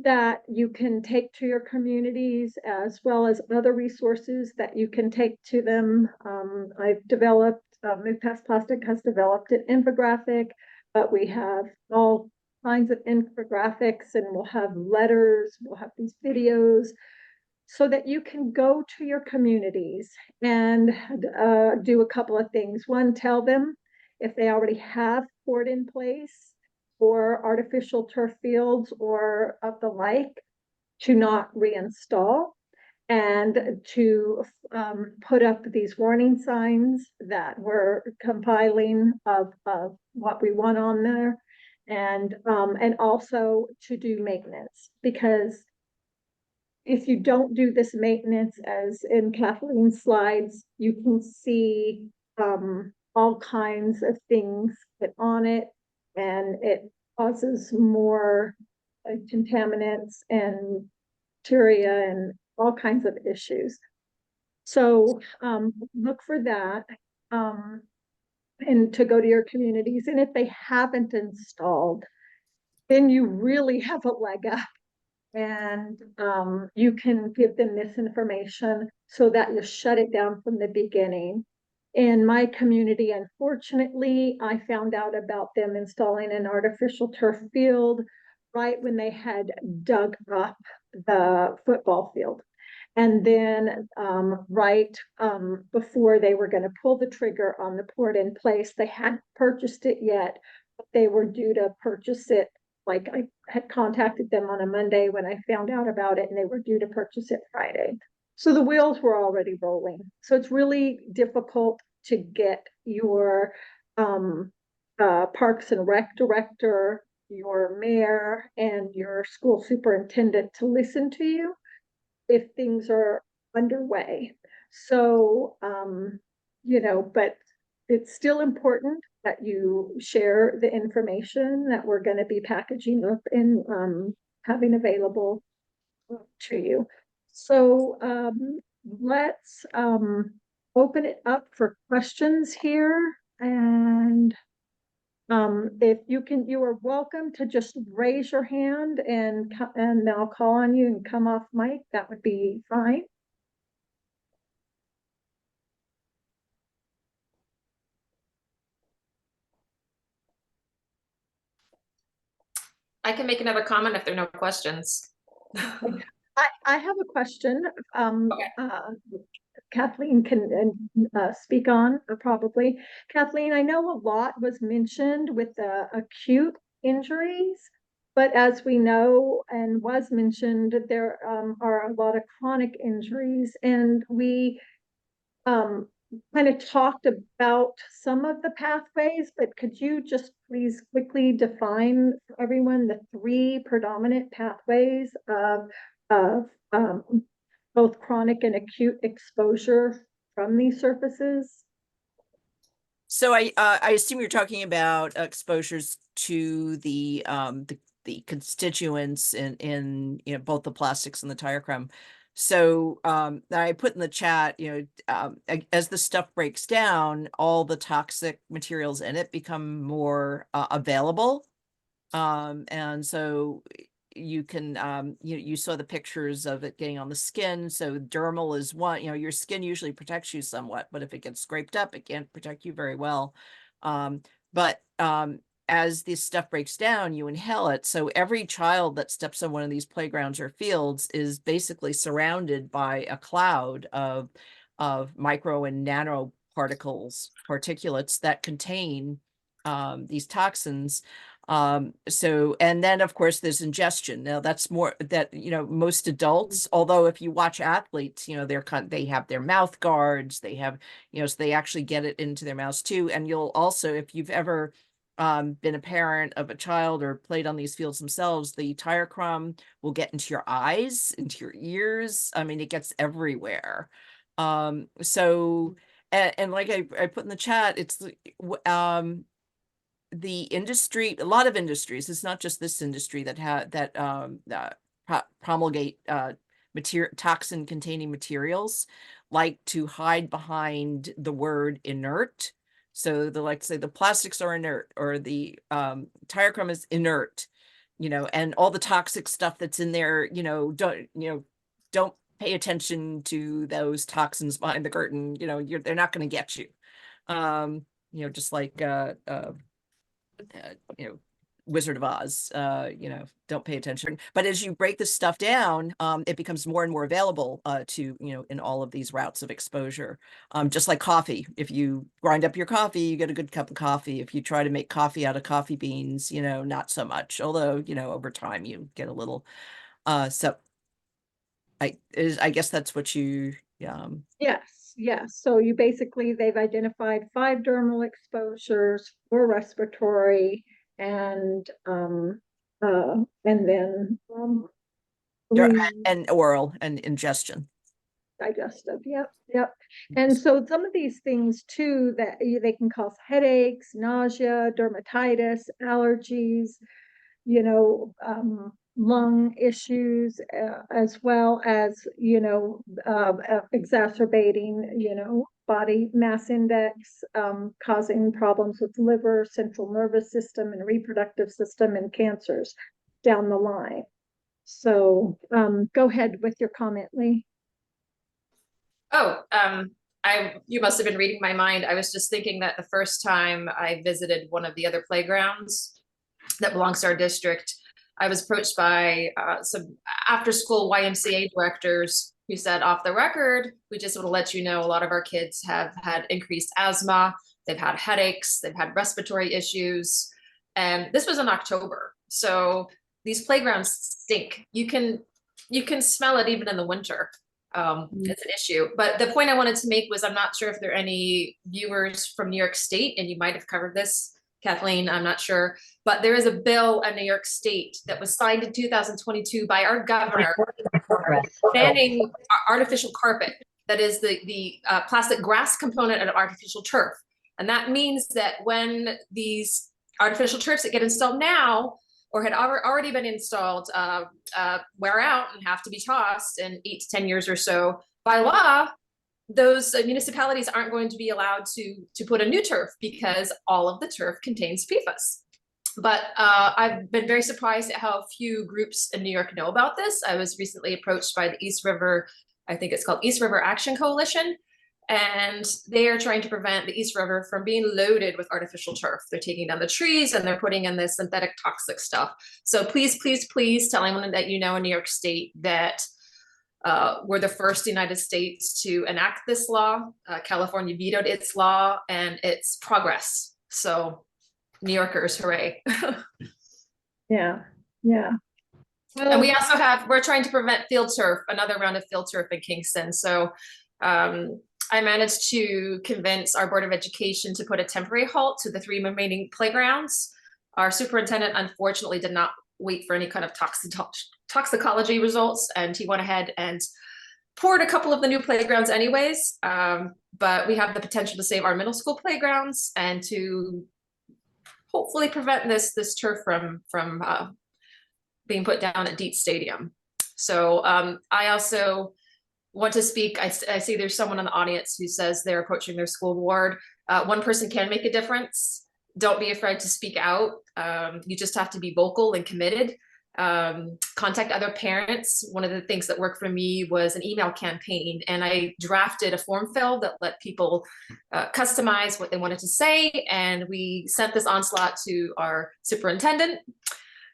that you can take to your communities, as well as other resources that you can take to them. I've developed Move Past Plastic has developed an infographic, but we have all kinds of infographics, and we'll have letters, we'll have these videos, so that you can go to your communities and do a couple of things. One, tell them if they already have poured in place or artificial turf fields or of the like, to not reinstall, and to put up these warning signs that we're compiling of what we want on there, and also to do maintenance, because if you don't do this maintenance, as in Kathleen's slides, you can see all kinds of things put on it, and it causes more contaminants and bacteria and all kinds of issues. So look for that, and to go to your communities. And if they haven't installed, then you really have a leg up, and you can give them this information so that you shut it down from the beginning. In my community, unfortunately, I found out about them installing an artificial turf field right when they had dug up the football field. And then right before they were going to pull the trigger on the poured in place, they hadn't purchased it yet, but they were due to purchase it. Like, I had contacted them on a Monday when I found out about it, and they were due to purchase it Friday. So the wheels were already rolling. So it's really difficult to get your Parks and Rec director, your mayor, and your school superintendent to listen to you if things are underway. So, but it's still important that you share the information that we're going to be packaging up and having available to you. So let's open it up for questions here. And if you can, you are welcome to just raise your hand, and I'll call on you and come off mic. That would be fine. I can make another comment if there are no questions. I have a question. Okay. Kathleen can speak on probably. Kathleen, I know a lot was mentioned with the acute injuries, but as we know and was mentioned, there are a lot of chronic injuries, and we kind of talked about some of the pathways, but could you just please quickly define for everyone the three predominant pathways of both chronic and acute exposure from these surfaces? So I assume you're talking about exposures to the constituents in both the plastics and the tire crumb. So I put in the chat, as the stuff breaks down, all the toxic materials in it become more available. And so you can, you saw the pictures of it getting on the skin. So dermal is one, your skin usually protects you somewhat, but if it gets scraped up, it can't protect you very well. But as this stuff breaks down, you inhale it. So every child that steps on one of these playgrounds or fields is basically surrounded by a cloud of micro and nano particulates that contain these toxins. So, and then of course there's ingestion. Now that's more that, most adults, although if you watch athletes, they have their mouth guards, they have, so they actually get it into their mouths too. And you'll also, if you've ever been a parent of a child or played on these fields themselves, the tire crumb will get into your eyes, into your ears. I mean, it gets everywhere. So, and like I put in the chat, it's the industry, a lot of industries, it's not just this industry that promulgate toxin containing materials, like to hide behind the word inert. So they like to say the plastics are inert, or the tire crumb is inert, and all the toxic stuff that's in there, don't pay attention to those toxins behind the curtain. They're not going to get you. You know, just like, you know, Wizard of Oz, you know, don't pay attention. But as you break this stuff down, it becomes more and more available to, you know, in all of these routes of exposure. Just like coffee, if you grind up your coffee, you get a good cup of coffee. If you try to make coffee out of coffee beans, you know, not so much, although, you know, over time you get a little, so I guess that's what you, Yes, yes. So you basically, they've identified 5 dermal exposures, 4 respiratory, and then 3 and oral and ingestion. digestive. Yep, yep. And so some of these things too, that they can cause headaches, nausea, dermatitis, allergies, you know, lung issues, as well as, you know, exacerbating, you know, body mass index, causing problems with liver, central nervous system, and reproductive system, and cancers down the line. So go ahead with your comment, Lee. Oh, you must have been reading my mind. I was just thinking that the first time I visited one of the other playgrounds that belongs to our district, I was approached by some after-school YMCA directors who said, off the record, we just want to let you know a lot of our kids have had increased asthma, they've had headaches, they've had respiratory issues, and this was in October. So these playgrounds stink. You can smell it even in the winter. It's an issue. But the point I wanted to make was, I'm not sure if there are any viewers from New York State, and you might have covered this, Kathleen, I'm not sure, but there is a bill in New York State that was signed in 2022 by our governor banning artificial carpet. That is the plastic grass component of artificial turf. And that means that when these artificial turfs that get installed now or had already been installed wear out and have to be tossed in 8 to 10 years or so, by law, those municipalities aren't going to be allowed to put a new turf because all of the turf contains PFAS. But I've been very surprised at how few groups in New York know about this. I was recently approached by the East River, I think it's called East River Action Coalition, and they are trying to prevent the East River from being loaded with artificial turf. They're taking down the trees and they're putting in this synthetic toxic stuff. So please, please, please tell anyone that you know in New York State that we're the first United States to enact this law. California vetoed its law, and it's progress. So New Yorkers, hooray. Yeah, yeah. And we also we're trying to prevent field turf, another round of field turf in Kingston. So I managed to convince our Board of Education to put a temporary halt to the 3 remaining playgrounds. Our superintendent unfortunately did not wait for any kind of toxicology results, and he went ahead and poured a couple of the new playgrounds anyways. But we have the potential to save our middle school playgrounds and to hopefully prevent this turf from being put down at Dietz Stadium. So I also want to speak. I see there's someone in the audience who says they're approaching their school board. One person can make a difference. Don't be afraid to speak out. You just have to be vocal and committed. Contact other parents. One of the things that worked for me was an email campaign, and I drafted a form fill that let people customize what they wanted to say, and we sent this onslaught to our superintendent.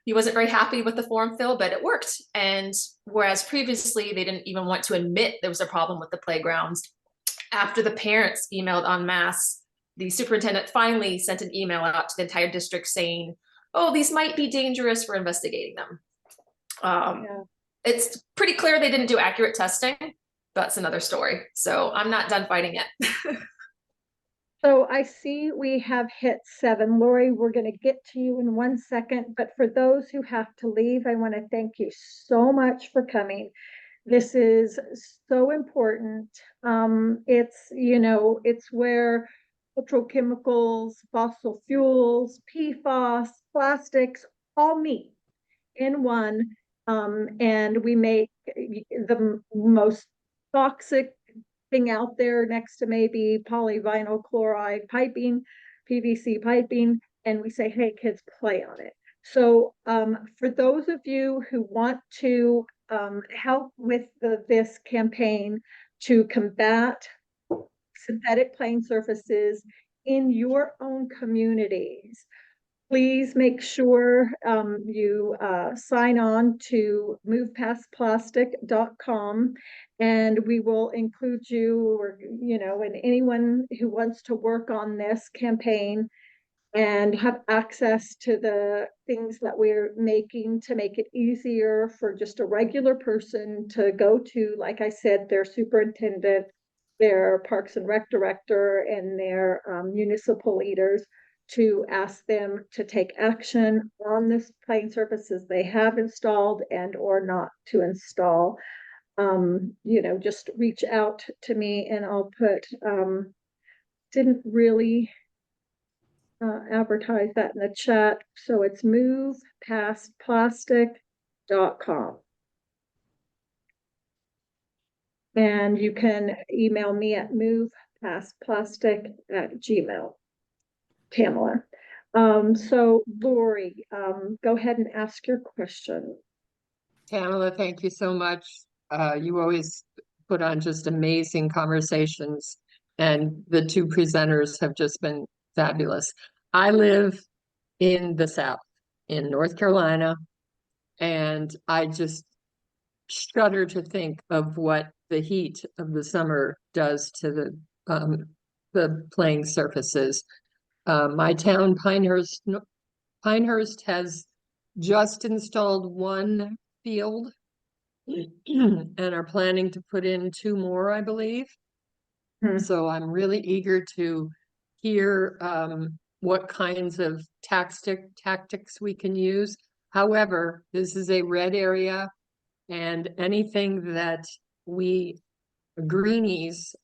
He wasn't very happy with the form fill, but it worked. And whereas previously they didn't even want to admit there was a problem with the playgrounds, after the parents emailed en masse, the superintendent finally sent an email out to the entire district saying, oh, these might be dangerous, we're investigating them. Yeah. It's pretty clear they didn't do accurate testing, but that's another story. So I'm not done fighting yet. So I see we have hit 7. Lori, we're going to get to you in 1 second, but for those who have to leave, I want to thank you so much for coming. This is so important. It's, you know, it's where petrochemicals, fossil fuels, PFAS, plastics all meet in one, and we make the most toxic thing out there next to maybe polyvinyl chloride piping, PVC piping, and we say, hey, kids, play on it. So for those of you who want to help with this campaign to combat synthetic playing surfaces in your own communities. Please make sure you sign on to movepastplastic.com, and we will include you, or and anyone who wants to work on this campaign and have access to the things that we're making to make it easier for just a regular person to go to, like I said, their superintendent, their Parks and Rec director, and their municipal leaders, to ask them to take action on this playing surfaces they have installed and or not to install. Just reach out to me, and I'll put, didn't really advertise that in the chat. So it's movepastplastic.com. And you can email me at movepastplastic@gmail. Pamela. So Lori, go ahead and ask your question. Pamela, thank you so much. You always put on just amazing conversations, and the two presenters have just been fabulous. I live in the South, in North Carolina, and I just shudder to think of what the heat of the summer does to the playing surfaces. My town, Pinehurst, has just installed one field and are planning to put in 2 more, I believe. So I'm really eager to hear what kinds of tactics we can use. However, this is a red area, and anything that we greenies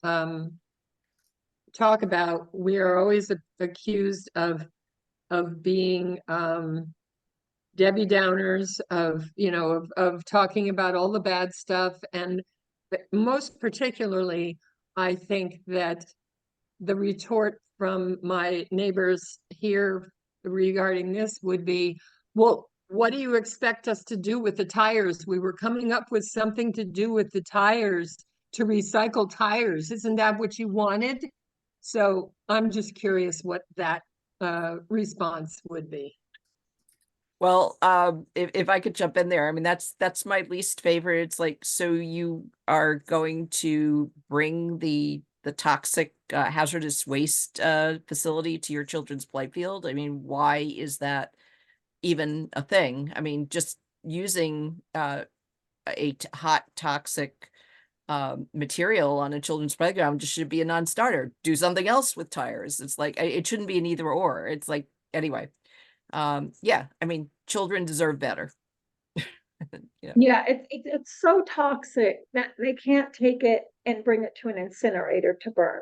talk about, we are always accused of being Debbie Downers, of talking about all the bad stuff. And most particularly, I think that the retort from my neighbors here regarding this would be, well, what do you expect us to do with the tires? We were coming up with something to do with the tires, to recycle tires. Isn't that what you wanted? So I'm just curious what that response would be. Well, if I could jump in there, I mean, that's my least favorite. It's like, so you are going to bring the toxic hazardous waste facility to your children's playfield? I mean, why is that even a thing? I mean, just using a hot toxic material on a children's playground just should be a non-starter. Do something else with tires. It's like, it shouldn't be an either or. It's like, anyway. Yeah, I mean, children deserve better. Yeah, it's so toxic that they can't take it and bring it to an incinerator to burn.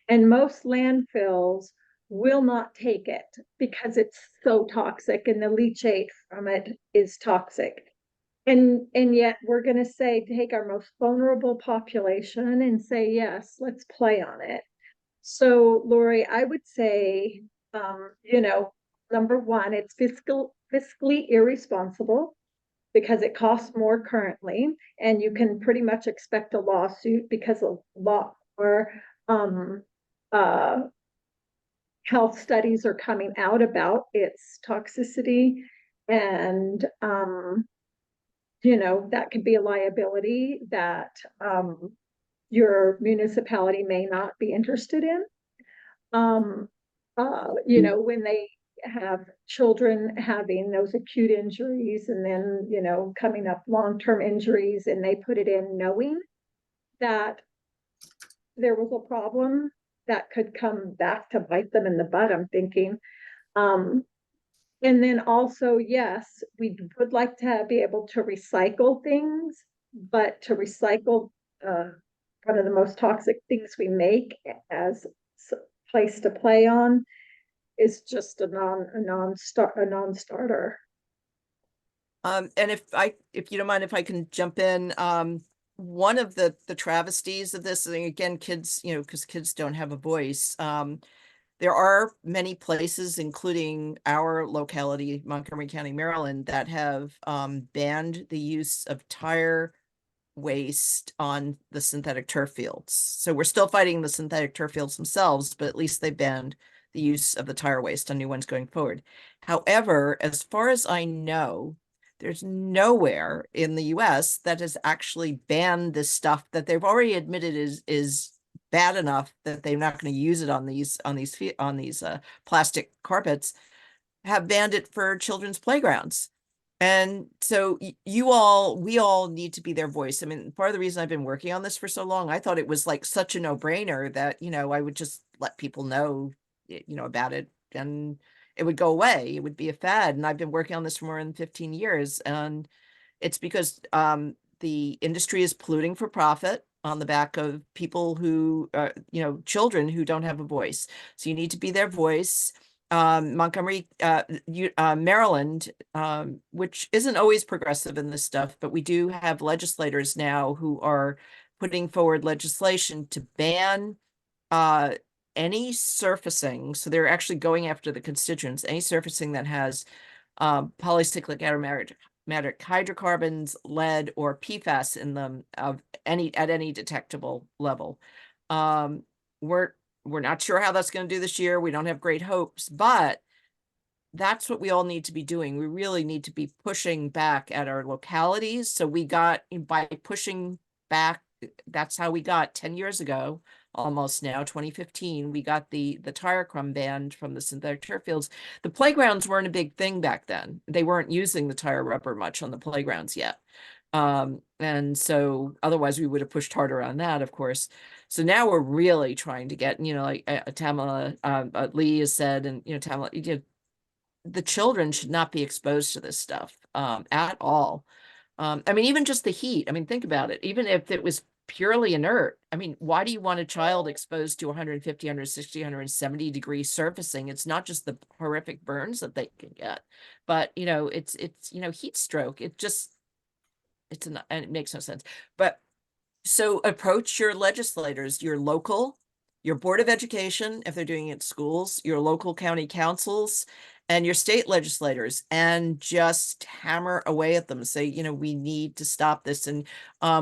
And most landfills will not take it because it's so toxic, and the leachate from it is toxic. And yet we're going to say, take our most vulnerable population and say, yes, let's play on it. So Lori, I would say, number one, it's fiscally irresponsible because it costs more currently, and you can pretty much expect a lawsuit because a lot more health studies are coming out about its toxicity, and that could be a liability that your municipality may not be interested in. When they have children having those acute injuries and then, coming up long-term injuries, and they put it in knowing that there was a problem that could come back to bite them in the butt, I'm thinking. And then also, yes, we would like to be able to recycle things, but to recycle one of the most toxic things we make as a place to play on is just a non-starter. And if you don't mind, if I can jump in, one of the travesties of this, and again, kids, because kids don't have a voice. There are many places, including our locality, Montgomery County, Maryland, that have banned the use of tire waste on the synthetic turf fields. So we're still fighting the synthetic turf fields themselves, but at least they banned the use of the tire waste on new ones going forward. However, as far as I know, there's nowhere in the US that has actually banned this stuff that they've already admitted is bad enough that they're not going to use it on these plastic carpets, have banned it for children's playgrounds. And so we all need to be their voice. I mean, part of the reason I've been working on this for so long, I thought it was like such a no-brainer that, I would just let people know, about it, and it would go away. It would be a fad. And I've been working on this for more than 15 years. And it's because the industry is polluting for profit on the back of people who, children who don't have a voice. So you need to be their voice. Montgomery, Maryland, which isn't always progressive in this stuff, but we do have legislators now who are putting forward legislation to ban any surfacing. So they're actually going after the constituents, any surfacing that has polycyclic aromatic hydrocarbons, lead, or PFAS in them at any detectable level. We're not sure how that's going to do this year. We don't have great hopes, but that's what we all need to be doing. We really need to be pushing back at our localities. So by pushing back, that's how we got 10 years ago, almost now, 2015, we got the tire crumb banned from the synthetic turf fields. The playgrounds weren't a big thing back then. They weren't using the tire rubber much on the playgrounds yet. And so otherwise we would have pushed harder on that, of course. So now we're really trying to get, like Tamala Lee has said, and, Tamala, the children should not be exposed to this stuff at all. I mean, even just the heat. I mean, think about it. Even if it was purely inert, I mean, why do you want a child exposed to 150, 160, 170 degree surfacing? It's not just the horrific burns that they can get, but, it's heat stroke. And it makes no sense. But so approach your legislators, your Board of Education, if they're doing it at schools, your local county councils, and your state legislators, and just hammer away at them. Say, we need to stop this. And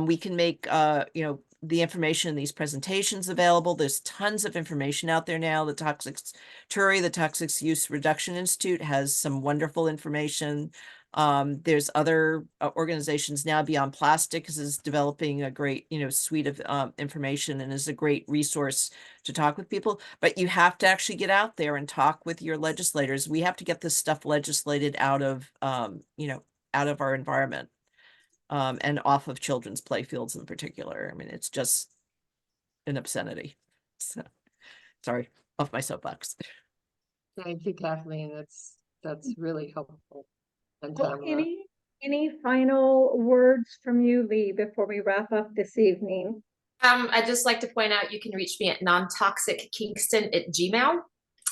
we can make, the information in these presentations available. There's tons of information out there now. The Toxics Use Reduction Institute has some wonderful information. There's other organizations now. Beyond Plastics is developing a great, suite of information, and is a great resource to talk with people. But you have to actually get out there and talk with your legislators. We have to get this stuff legislated out of our environment, and off of children's playfields in particular. I mean, it's just an obscenity. So, sorry, off my soapbox. Thank you, Kathleen. That's really helpful. And Well, any final words from you, Lee, before we wrap up this evening? I'd just like to point out you can reach me at nontoxickingston@gmail.com.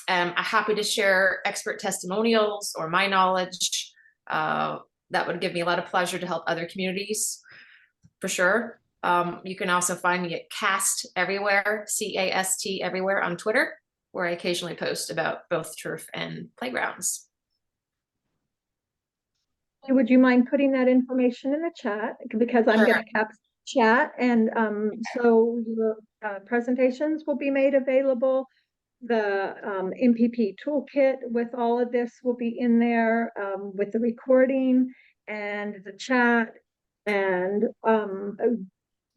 I'm happy to share expert testimonials or my knowledge. That would give me a lot of pleasure to help other communities, for sure. You can also find me at CAST Everywhere, CAST Everywhere on Twitter, where I occasionally post about both turf and playgrounds. Would you mind putting that information in the chat? Because I'm Sure. going to cap chat, and so your presentations will be made available. The MPP toolkit with all of this will be in there, with the recording and the chat. And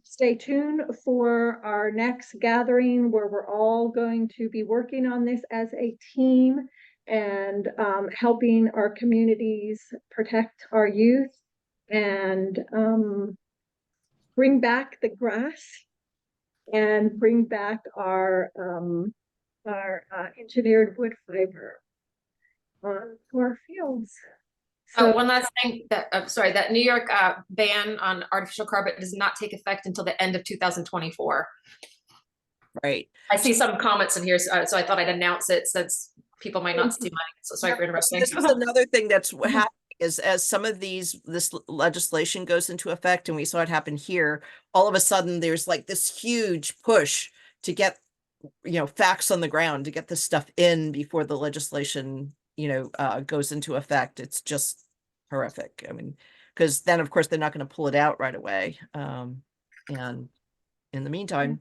stay tuned for our next gathering, where we're all going to be working on this as a team, and helping our communities protect our youth, and bring back the grass, and bring back our engineered wood fiber to our fields. So, one last thing, that New York ban on artificial carpet does not take effect until the end of 2024. Right. I see some comments in here, so I thought I'd announce it since people might not see mine. So sorry for interrupting. This is another thing that's happening, is as some of this legislation goes into effect, and we saw it happen here, all of a sudden there's like this huge push to get, facts on the ground, to get this stuff in before the legislation, goes into effect. It's just horrific. I mean, because then of course they're not going to pull it out right away. And in the meantime,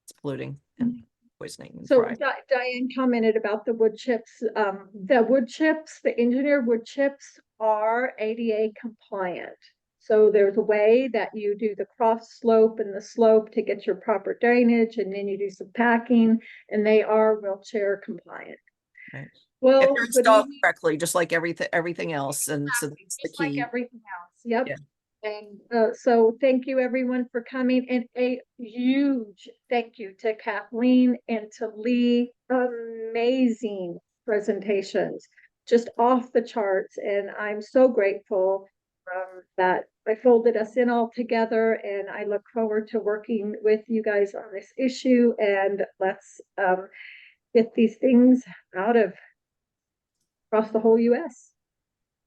it's polluting and poisoning and So frying. Diane commented about the wood chips. The engineered wood chips are ADA compliant. So there's a way that you do the cross slope and the slope to get your proper drainage, and then you do some packing, and they are wheelchair compliint. Right. Well, If they're good installed evening. correctly, just like everything else, and so that's the Just like key. everything else. Yep. Yeah. And so thank you everyone for coming, and a huge thank you to Kathleen and to Lee. Amazing presentations, just off the charts. And I'm so grateful that I folded us in all together, and I look forward to working with you guys on this issue. And let's get these things out of across the whole US.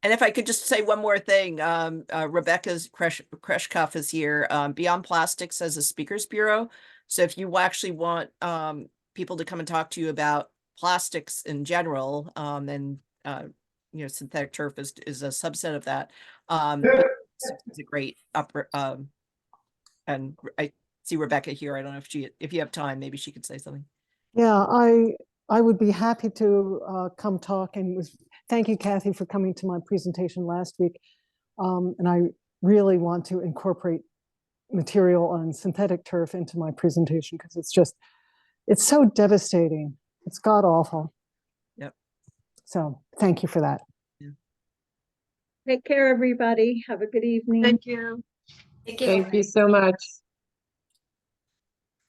And if I could just say one more thing, Rebecca's Kreshkoff is here. Beyond Plastics as a speakers bureau. So if you actually want people to come and talk to you about plastics in general, and synthetic turf is a subset of that. But it's a great and I see Rebecca here. I don't know if you have time, maybe she could say something. Yeah, I would be happy to come talk, and thank you, Kathy, for coming to my presentation last week. And I really want to incorporate material on synthetic turf into my presentation, because it's so devastating. It's god awful. Yep. So thank you for that. Take care, everybody. Have a good evening. Thank you. Thank you. Thank you so much.